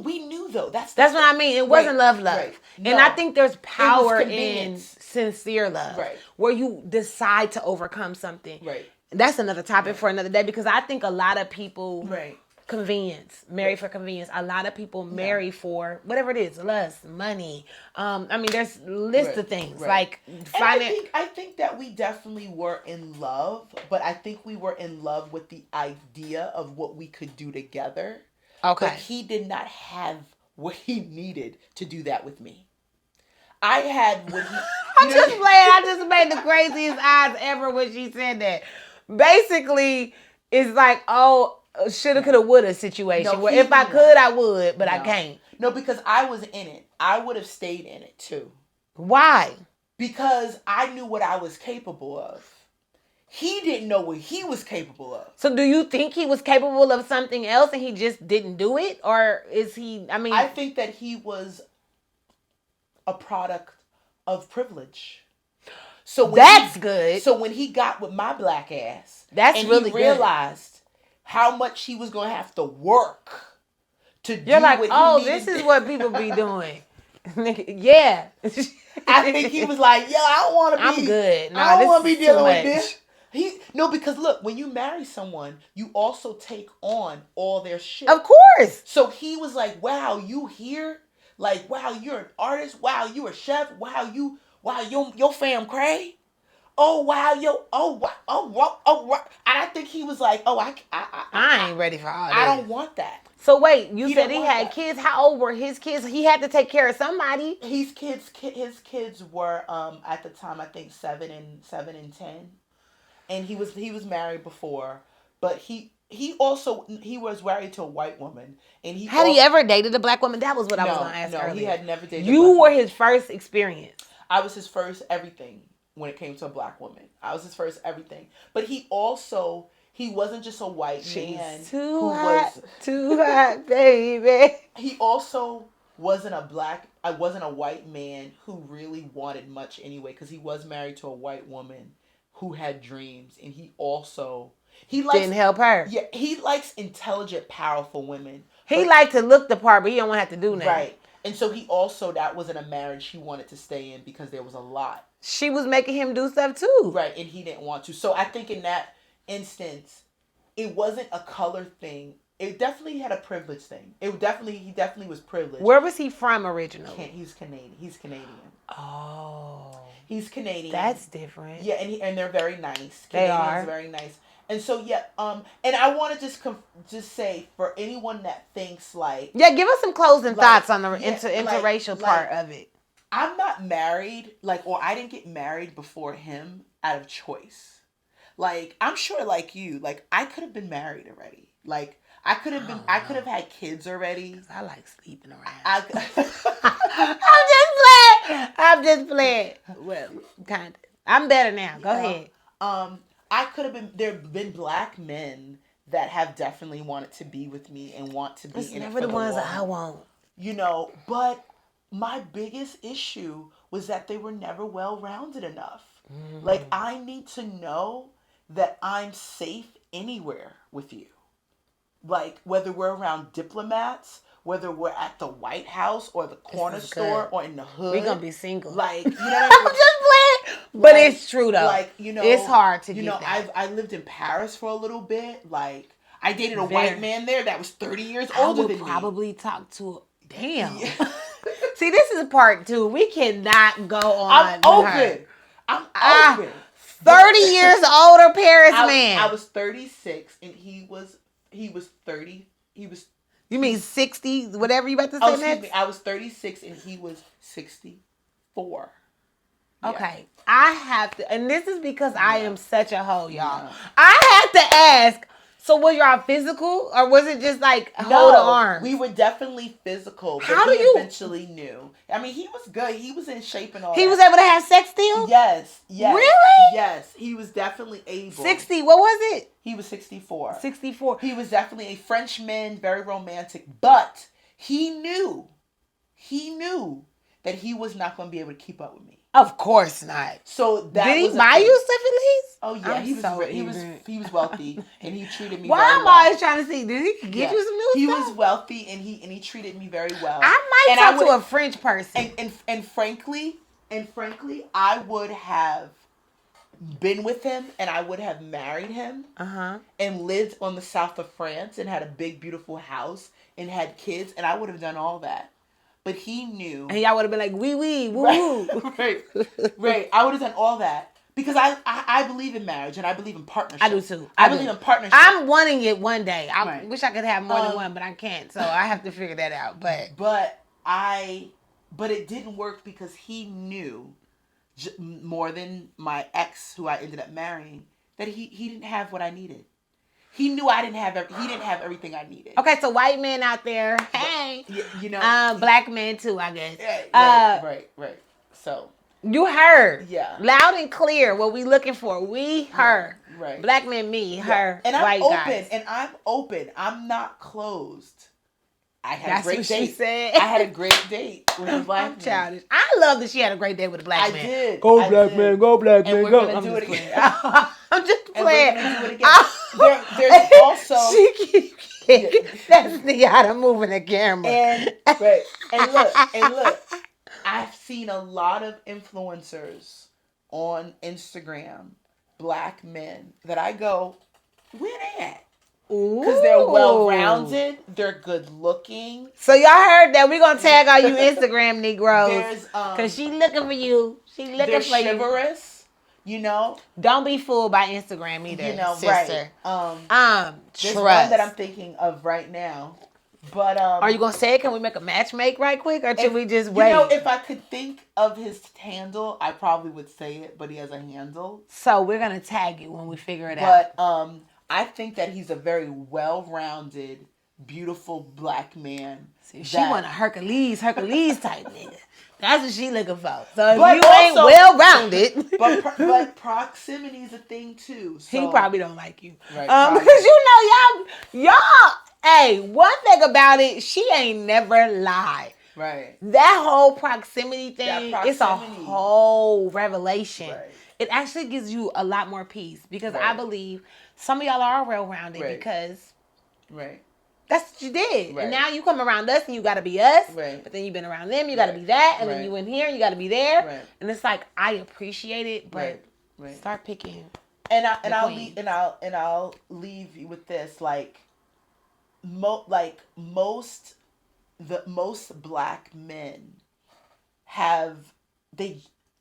we knew though. That's what I mean. It wasn't love. Right. No. And I think there's power in sincere love. Right. Where you decide to overcome something. Right. That's another topic for another day, because I think a lot of people marry for convenience. A lot of people marry for whatever it is, lust, money. I mean, there's lists of things like I think that we definitely were in love, but I think we were in love with the idea of what we could do together. Okay. But he did not have what he needed to do that with me. I had what he... I just made the craziest eyes ever when she said that. Basically, it's like, shoulda, coulda, woulda situation. Where if I could, I would, but I can't. No, because I was in it. I would have stayed in it too. Why? Because I knew what I was capable of. He didn't know what he was capable of. So do you think he was capable of something else and he just didn't do it? Or is he, I think that he was a product of privilege. So that's good. So when he got with my black ass, that's really good. He realized how much he was going to have to work to do You're like, what he this is what people be doing. Yeah. I think he was like, yo, I don't want to be. I'm good. I don't want to be dealing with this. Because look, when you marry someone, you also take on all their shit. Of course. So he was like, wow, you here? Like, wow, you're an artist. Wow, you a chef. Wow, your fam cray. Oh, wow, and I think he was like, I ain't ready for all that. I don't want that. So wait, you said he had kids. How old were his kids? He had to take care of somebody. His kids were at the time, I think 7 and 10. And he was married before, but he was married to a white woman, and had he ever dated a black woman? That was what I was going to ask earlier. No, he had never dated. You were his first experience. I was his first everything when it came to a black woman. I was his first everything, but he wasn't just a white man too hot, baby. He also wasn't a white man who really wanted much anyway, because he was married to a white woman who had dreams, and he didn't help her. Yeah, he likes intelligent, powerful women. He liked to look the part, but he don't want to have to do nothing. Right. And so that wasn't a marriage he wanted to stay in, because there was a lot. She was making him do stuff too. Right, and he didn't want to. So I think in that instance, it wasn't a color thing. It definitely had a privilege thing. He definitely was privileged. Where was he from originally? He's Canadian. Oh. He's Canadian. That's different. Yeah, and they're very nice. They are very nice. And so and I want to just say, for anyone that thinks like, give us some closing thoughts on the interracial part of it. I'm not married, or I didn't get married before him out of choice. Like, I'm sure, like you, like, I could have been married already. Like, I could have had kids already. 'Cause I like sleeping around. I'm just playing. Well, kind of. I'm better now. Go ahead. There have been black men that have definitely wanted to be with me and want to be it's in never it for the ones long. I want. But my biggest issue was that they were never well-rounded enough. Mm. Like, I need to know that I'm safe anywhere with you. Like, whether we're around diplomats, whether we're at the White House or the corner store or in the hood. We're going to be single. Like, you know what I mean? I'm just playing. But it's true, though. Like, it's hard to get that. I lived in Paris for a little bit. Like, I dated a white man there that was 30 years older than me. I would probably talk to damn. Yeah. See, this is part 2. We cannot go on. I'm open. 30 years older Paris man. I was 36 and he was 30. You mean 60? Whatever you about to say next? Me. I was 36 and he was 64. Okay. Yeah. I have to, and this is because I am such a hoe, y'all. Yeah. I have to ask, so was y'all physical or was it just like hold the arm? We were definitely physical, but he eventually knew. I mean, he was good. He was in shape and all He was able to have sex still? Yes. Really? Yes. He was definitely able. 60, what was it? He was 64. 64. He was definitely a Frenchman, very romantic, but he knew that he was not going to be able to keep up with me. Of course not. So that did he buy you stuff at least? Oh yeah, he was wealthy and he treated me. Why very am well. I always trying to see? Did he get you some new stuff? He was wealthy and he treated me very well. I might talk to a French person. And frankly, I would have been with him and I would have married him and lived on the south of France and had a big beautiful house and had kids, and I would have done all that. But he knew. And y'all would have been like, woo woo. Right. I would have done all that. Because I believe in marriage and I believe in partnership. I do too. I believe in partnership. I'm wanting it one day. I wish I could have more than one, but I can't. So I have to figure that out. But it didn't work because he knew more than my ex, who I ended up marrying, that he didn't have what I needed. He knew he didn't have everything I needed. Okay, so white men out there, hey, you know, black men too, I guess. Right. So you heard, loud and clear what we looking for. We her, right. Black men, me, her, and white guys. And I'm open. I'm not closed. I had That's a great what date. She said. I had a great date with a black man. Childish. I love that she had a great date with a black man. I did. Go black man, go black man, go. I'm do it again. I'm just playing. And we're gonna do it again. There's also she that's Nyatta moving the camera. And look, I've seen a lot of influencers on Instagram, black men, that I go, where they at? Because they're well-rounded, they're good-looking. So y'all heard that. We're going to tag all you Instagram Negroes. Because she looking for you. She looking for you. They're chivalrous, you know. Don't be fooled by Instagram either, you know, sister. Right. There's one that I'm thinking of right now. But are you going to say it? Can we make a match make right quick? Or should we just wait? You know, if I could think of his handle, I probably would say it. But he has a handle. So we're going to tag you when we figure it out. But I think that he's a very well-rounded, beautiful black man. See, she want a Hercules type nigga. That's what she looking for. So if you ain't well-rounded. But proximity is a thing, too. So. He probably don't like you. Right, because you know, y'all, hey, one thing about it, she ain't never lied. Right. That whole proximity thing, it's a whole revelation. Right. It actually gives you a lot more peace because I believe some of y'all are well-rounded because that's what you did. Right. And now you come around us and you got to be us. Right. But then you've been around them, you got to be that. And then you in here, you got to be there. Right. And it's like, I appreciate it, but start picking. And I'll leave you with this, like most black men have,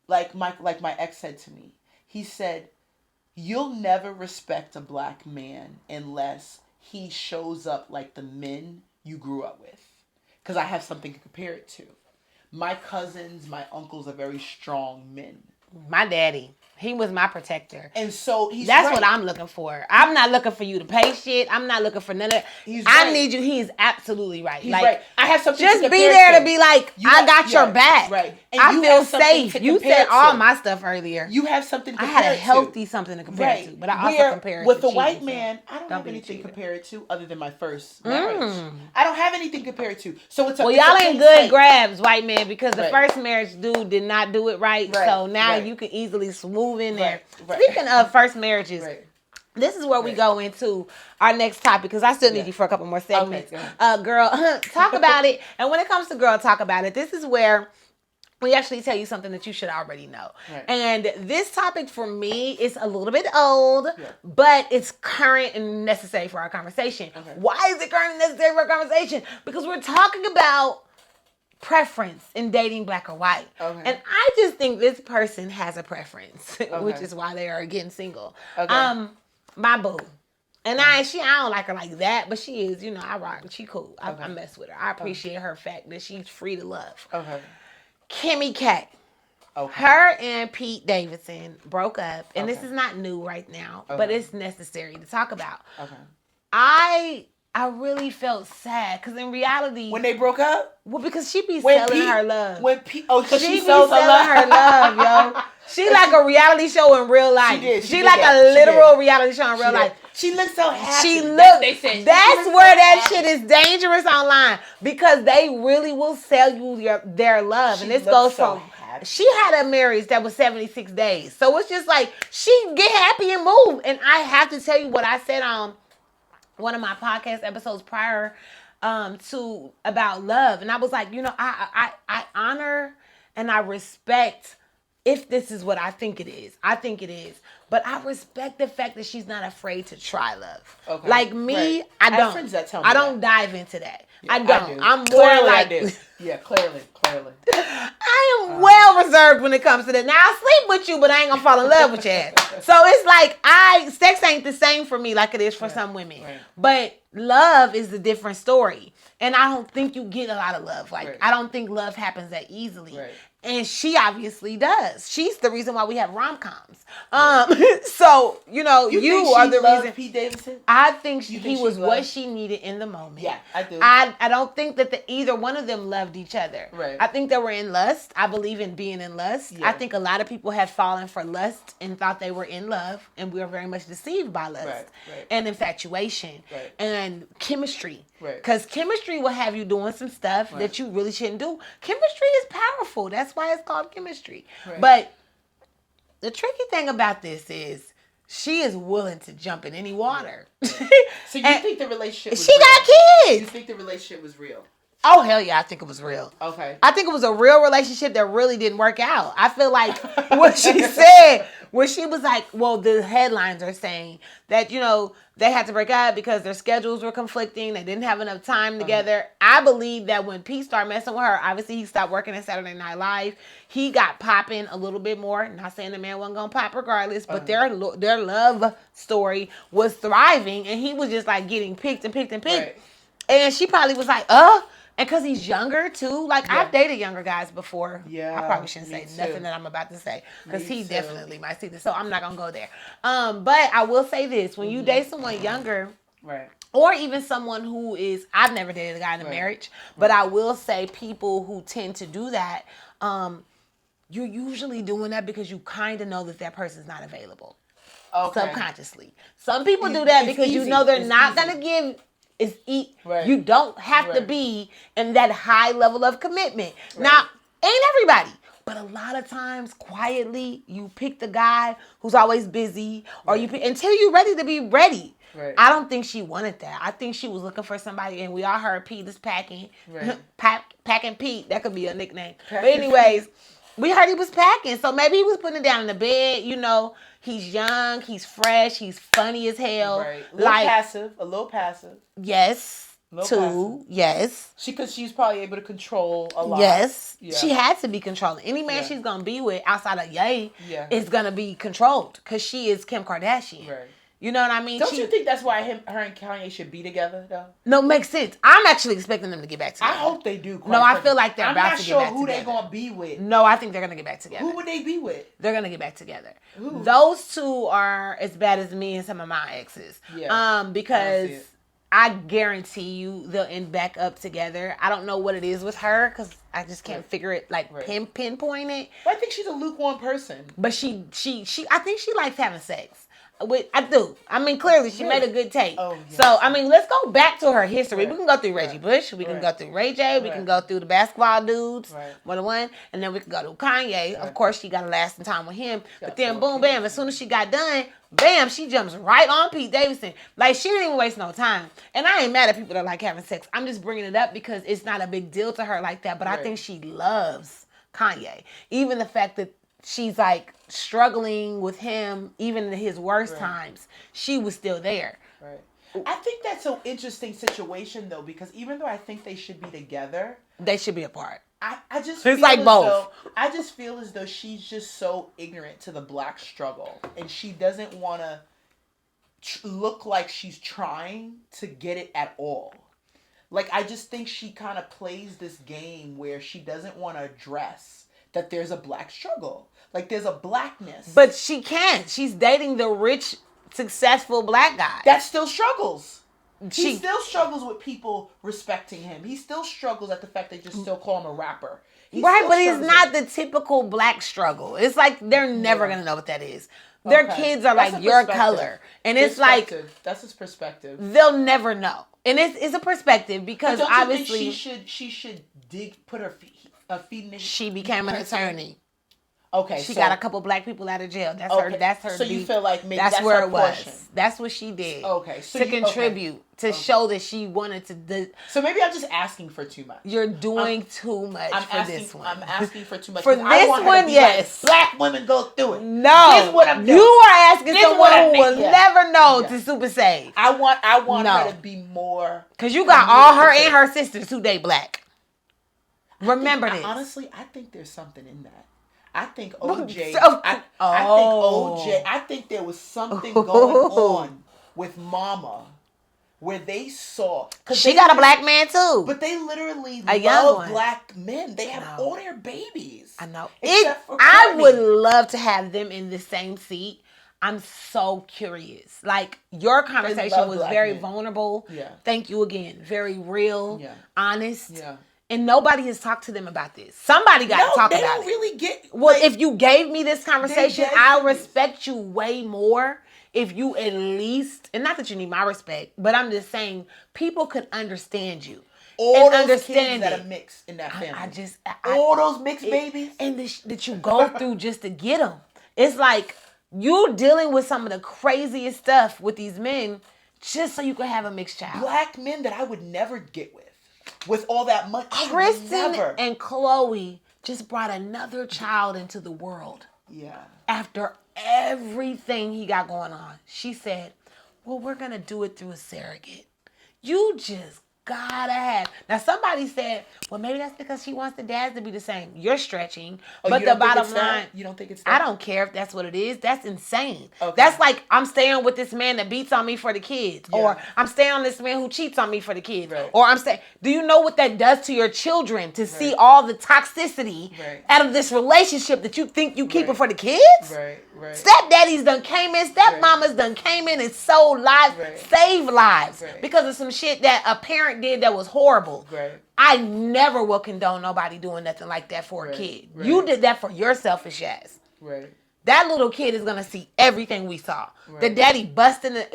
like my ex said to me, he said, you'll never respect a black man unless he shows up like the men you grew up with. Because I have something to compare it to. My cousins, my uncles are very strong men. My daddy, he was my protector. And so that's what I'm looking for. I'm not looking for you to pay shit. I'm not looking for none of that. I need you. He's absolutely right. He's right. I have something just to be there to be like, I got your back. Right. And I feel safe. You said all my stuff earlier. You have something to compare I had a healthy something to compare it to. But I also compare it with to the white man, I don't have anything to compare it to other than my first marriage. I don't have anything to compare it to. So it's well, y'all ain't good grabs, white man, because the first marriage dude did not do it right. So now you can easily smooth in there. Speaking of first marriages, this is where we go into our next topic because I still need you for a couple more segments. Okay, girl, talk about it. And when it comes to girl, talk about it. This is where we actually tell you something that you should already know. Right. And this topic for me is a little bit old, but it's current and necessary for our conversation. Okay. Why is it current and necessary for our conversation? Because we're talking about preference in dating, black or white. Okay. And I just think this person has a preference, which is why they are getting single. Okay. My boo. And I don't like her like that, but she is, you know, I rock. She cool. I mess with her. I appreciate her fact that she's free to love. Okay. Kimmy K. Okay. Her and Pete Davidson broke up, and this is not new right now, but it's necessary to talk about. Okay. I really felt sad because in reality, when they broke up, well, because she be selling her love. She be selling her love, yo. She like a reality show in real life. She like a literal reality show in real life. She looks so happy. She looks. That's where that shit is dangerous online because they really will sell you their love, and this goes from had. She had a marriage that was 76 days. So it's just like, she get happy and move. And I have to tell you what I said on one of my podcast episodes prior to about love. And I was like, I honor and I respect if this is what I think it is. I think it is. But I respect the fact that she's not afraid to try love. Okay. Like me, right. I don't. Friends that tell me I don't dive into that. Yeah, I don't. I'm more clearly like... Yeah, clearly. I am well reserved when it comes to that. Now, I'll sleep with you, but I ain't gonna fall in love with you. So it's like, sex ain't the same for me like it is for some women. Right. But love is a different story. And I don't think you get a lot of love. Like, I don't think love happens that easily. Right. And she obviously does. She's the reason why we have rom-coms. So, you are the reason. Pete Davidson? I think he was what she needed in the moment. Yeah, I do. I don't think that either one of them loved each other. Right. I think they were in lust. I believe in being in lust. Yeah. I think a lot of people have fallen for lust and thought they were in love, and we are very much deceived by lust and infatuation and chemistry. Because chemistry will have you doing some stuff that you really shouldn't do. Chemistry is powerful. That's why it's called chemistry. Right. But the tricky thing about this is she is willing to jump in any water. So you think the relationship was real? Got kids. You think the relationship was real? Oh, hell yeah, I think it was real. Okay. I think it was a real relationship that really didn't work out. I feel like what she said, when she was like, well, the headlines are saying that, they had to break up because their schedules were conflicting. They didn't have enough time together. I believe that when Pete started messing with her, obviously he stopped working at Saturday Night Live. He got popping a little bit more. Not saying the man wasn't going to pop regardless, but their love story was thriving. And he was just like getting picked and picked and picked. Right. And she probably was like, and because he's younger, too. Like, I've dated younger guys before. Yeah. I probably shouldn't say nothing that I'm about to say. Because he definitely might see this. So, I'm not going to go there. But I will say this. When you date someone younger. Right. Or even someone who is... I've never dated a guy in a marriage. But I will say people who tend to do that, you're usually doing that because you kind of know that person's not available. Okay. Subconsciously. Some people do that because you know they're not going to give... You don't have to be in that high level of commitment. Right. Now, ain't everybody, but a lot of times, quietly, you pick the guy who's always busy, or you pick until you're ready to be ready. Right. I don't think she wanted that. I think she was looking for somebody, and we all heard Pete is packing. Right. Packing Pete, that could be a nickname. But anyways, we heard he was packing, so maybe he was putting it down in the bed, He's young, he's fresh, he's funny as hell. Right. A little passive. Yes. Yes. Because she's probably able to control a lot. Yes. Yeah. She had to be controlling. Any man she's going to be with outside of Ye is going to be controlled because she is Kim Kardashian. Right. You know what I mean? Don't you think that's why her and Kanye should be together, though? No, makes sense. I'm actually expecting them to get back together. I hope they do. I feel like they're about to get back together. I'm not sure who they're going to be with. No, I think they're going to get back together. Who would they be with? They're going to get back together. Who? Those two are as bad as me and some of my exes. Yeah. Because I guarantee you they'll end back up together. I don't know what it is with her because I just can't figure it, pinpoint it. But I think she's a lukewarm person. But I think she likes having sex. I do. I mean, clearly, she made a good take. Oh, yes. So, I mean, let's go back to her history. Right. We can go through Reggie Bush. We can go through Ray J. We can go through the basketball dudes, one-on-one. And then we can go to Kanye. Right. Of course, she got a lasting time with him. But then, boom, bam, as soon as she got done, bam, she jumps right on Pete Davidson. Like, she didn't even waste no time. And I ain't mad at people that like having sex. I'm just bringing it up because it's not a big deal to her like that. But I think she loves Kanye. Even the fact that she's like struggling with him, even in his worst times, she was still there. Right. I think that's an interesting situation though, because even though I think they should be together, they should be apart. I just it's like both. I just feel as though she's just so ignorant to the black struggle, and she doesn't want to look like she's trying to get it at all. Like, I just think she kind of plays this game where she doesn't want to address that there's a black struggle. Like, there's a blackness. But she can't. She's dating the rich, successful black guy. That still struggles. He still struggles with people respecting him. He still struggles at the fact they just still call him a rapper. Right, but it's not the typical black struggle. It's like they're never going to know what that is. Their kids are like your color. And it's like... That's his perspective. They'll never know. And it's a perspective because but don't obviously... You think she should put her feeding. She became an attorney. Okay, she got a couple black people out of jail. That's her. So you feel like maybe that's where it portion. was. That's what she did. Okay, so to contribute to show that she wanted to. So maybe I'm just asking for too much. You're doing too much this one. I'm asking for too much. For this one, yes. Like, black women go through it. No, this is what I'm doing. You are asking someone who will never know to super save. I want her to be more. Because you got all her and her sisters who they black. Remember this. Honestly, I think there's something in that. I think OJ. I think there was something going on with Mama, where they saw. She got a black man too. But they literally love black men. They have all their babies. I know. I would love to have them in the same seat. I'm so curious. Like, your conversation was very vulnerable. Yeah. Thank you again. Very real. Yeah. Honest. Yeah. And nobody has talked to them about this. Somebody got to talk about it. They don't really get... Well, if you gave me this conversation, I'll respect you way more if you at least... And not that you need my respect, but I'm just saying people could understand you. All those kids that are mixed in that family. All those mixed babies. And that you go through just to get them. It's like you dealing with some of the craziest stuff with these men just so you can have a mixed child. Black men that I would never get with all that money. Kristen and Chloe just brought another child into the world. Yeah. After everything he got going on. She said, well, we're going to do it through a surrogate. You just gotta have. Now, somebody said, well, maybe that's because she wants the dads to be the same. You're stretching. But the bottom line, you don't think it's that? I don't care if that's what it is. That's insane. Okay. That's like, I'm staying with this man that beats on me for the kids. Yeah. Or I'm staying on this man who cheats on me for the kids. Right. Or I'm staying. Do you know what that does to your children to see all the toxicity out of this relationship that you think you keeping for the kids? Right. Stepdaddies done came in. Stepmamas done came in and sold lives, saved lives because of some shit that a parent did that was horrible. Right. I never will condone nobody doing nothing like that for a kid. Right. You did that for your selfish ass. Right. That little kid is gonna see everything we saw. Right. The daddy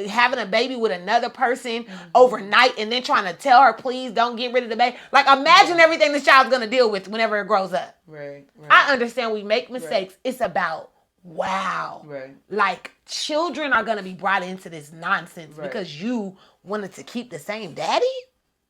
having a baby with another person overnight and then trying to tell her, please don't get rid of the baby. Like, imagine everything this child's gonna deal with whenever it grows up. Right. I understand we make mistakes. It's about Right. Like, children are gonna be brought into this nonsense because you wanted to keep the same daddy.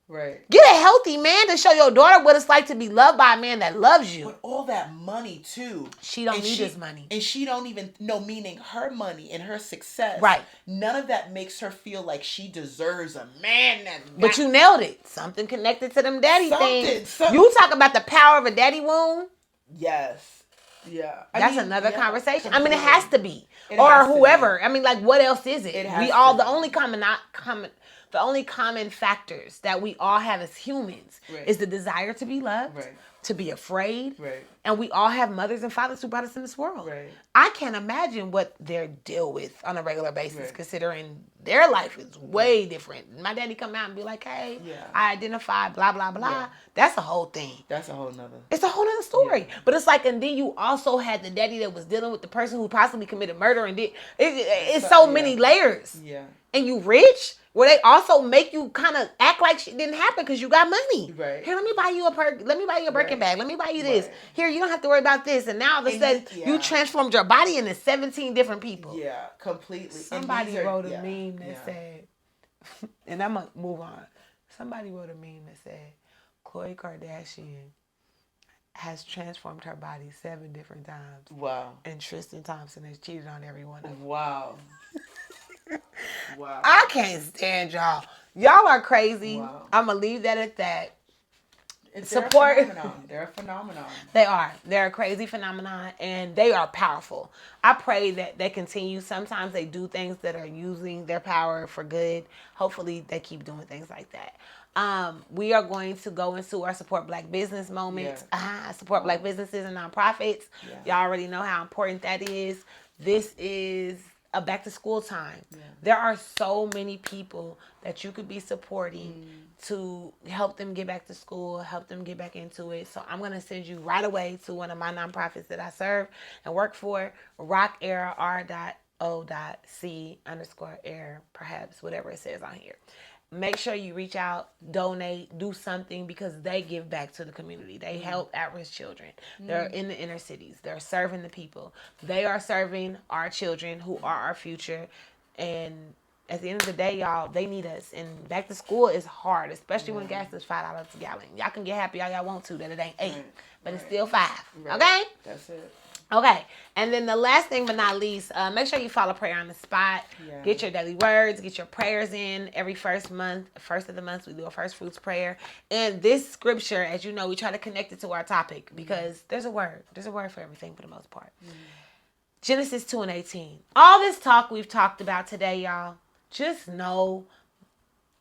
Right. Get a healthy man to show your daughter what it's like to be loved by a man that loves you. But all that money too. She don't need his money. And she don't even know, meaning her money and her success. Right. None of that makes her feel like she deserves a man that's But you nailed it. Something connected to them daddy things. You talk about the power of a daddy wound. Yes. Yeah. That's another conversation. Completely. I mean, it has to be. Or whoever. I mean, like, what else is it? The only common factors that we all have as humans is the desire to be loved, to be afraid. And we all have mothers and fathers who brought us in this world. I can't imagine what they deal with on a regular basis, considering their life is way different. My daddy come out and be like, hey, I identify, blah, blah, blah. Yeah. That's a whole thing. That's a whole nother. It's a whole nother story. Yeah. But it's like, and then you also had the daddy that was dealing with the person who possibly committed murder and it's so many layers. Yeah. And you rich, where they also make you kind of act like shit didn't happen because you got money. Right. Here, let me buy you a Birkin bag. Let me buy you this. Here, you don't have to worry about this. And now all of a sudden, you transformed your body into 17 different people. Yeah, completely. Somebody wrote a meme that said, and I'm going to move on. Somebody wrote a meme that said, Khloe Kardashian has transformed her body 7 different times. Wow. And Tristan Thompson has cheated on every one of them. Wow. Wow. I can't stand y'all. Y'all are crazy. Wow. I'm going to leave that at that. Support. They're a phenomenon. They are. They're a crazy phenomenon, and they are powerful. I pray that they continue. Sometimes they do things that are using their power for good. Hopefully, they keep doing things like that. We are going to go into our Support Black Business moments. Support Black businesses and nonprofits. Yeah. Y'all already know how important that is. This is a back to school time. Yeah. There are so many people that you could be supporting to help them get back to school, help them get back into it. So I'm going to send you right away to one of my nonprofits that I serve and work for, Rock Era, R.O.C_air, perhaps, whatever it says on here. make sure you reach out, donate, do something, because they give back to the community. They help at-risk children. They're in the inner cities. They're serving the people. They are serving our children who are our future. And at the end of the day, y'all, they need us. And back to school is hard, especially when gas is $5 a gallon. Y'all can get happy all y'all want to that it ain't 8, but it's still 5. Right. Okay? That's it. Okay, and then the last thing but not least, make sure you follow Prayer on the Spot. Yeah. Get your daily words, get your prayers in. Every first of the month, we do a first fruits prayer. And this scripture, as you know, we try to connect it to our topic because there's a word. There's a word for everything for the most part. Genesis 2:18. All this talk we've talked about today, y'all, just know,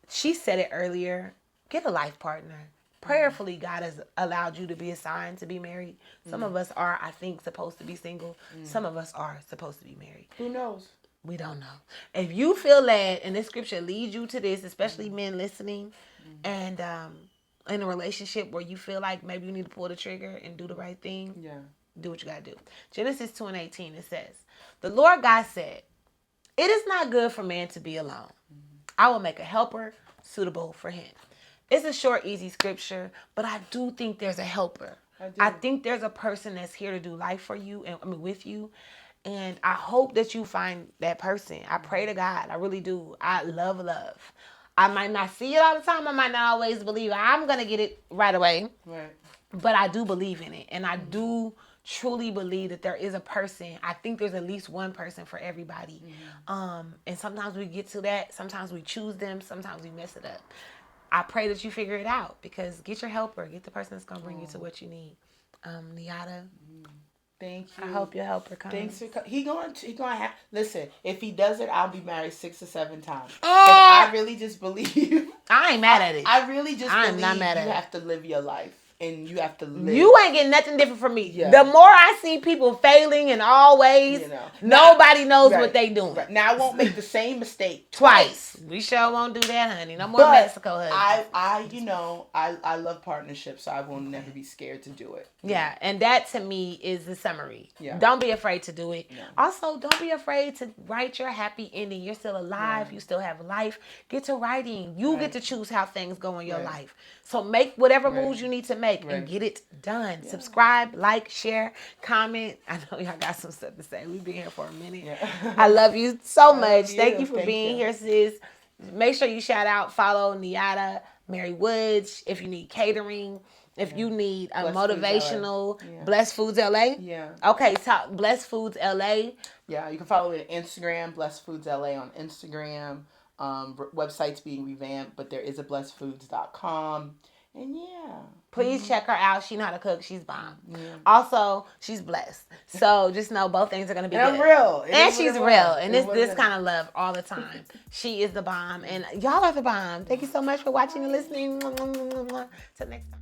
she said it earlier, get a life partner. Prayerfully, God has allowed you to be assigned to be married. Some of us are, I think, supposed to be single. Some of us are supposed to be married. Who knows? We don't know. If you feel led, and this scripture leads you to this, especially men listening, and in a relationship where you feel like maybe you need to pull the trigger and do the right thing, do what you got to do. Genesis 2:18, it says, the Lord God said, it is not good for man to be alone. I will make a helper suitable for him. It's a short, easy scripture, but I do think there's a helper. I think there's a person that's here to do life for you, and with you. And I hope that you find that person. I pray to God. I really do. I love. I might not see it all the time. I might not always believe I'm going to get it right away. Right. But I do believe in it. And I do truly believe that there is a person. I think there's at least one person for everybody. And sometimes we get to that. Sometimes we choose them. Sometimes we mess it up. I pray that you figure it out, because get your helper. Get the person that's going to bring you to what you need. Nyatta. Thank you. I hope your helper comes. Thanks for he going to have, listen, if he does it, I'll be married 6 or 7 times. I really just believe. I ain't mad at it. I really just believe not mad at you have to live your life. And you have to live. You ain't getting nothing different from me. Yeah. The more I see people failing in all ways, nobody knows what they doing. Right. Now I won't make the same mistake twice. We sure won't do that, honey. No more Mexico, honey. I love partnerships, so I will never be scared to do it. Yeah, and that to me is the summary. Yeah. Don't be afraid to do it. No. Also, don't be afraid to write your happy ending. You're still alive. You still have life. Get to writing. You get to choose how things go in your life. So make whatever moves you need to make and get it done. Yeah. Subscribe, like, share, comment. I know y'all got some stuff to say. We've been here for a minute. Yeah. I love you so much. Thank you for being here, sis. Make sure you follow Nyatta Mary Woods if you need catering. If you need a motivational, Blessed Foods LA. Yeah. Okay, Blessed Foods LA. Yeah, you can follow me on Instagram, Blessed Foods LA on Instagram. Website's being revamped, but there is a blessedfoods.com. And please check her out. She know how to cook. She's bomb. Yeah. Also, she's blessed. So just know both things are going to be good. I'm real. And she's real. And this kind of love all the time. She is the bomb. And y'all are the bomb. Thank you so much for watching and listening. Till next time.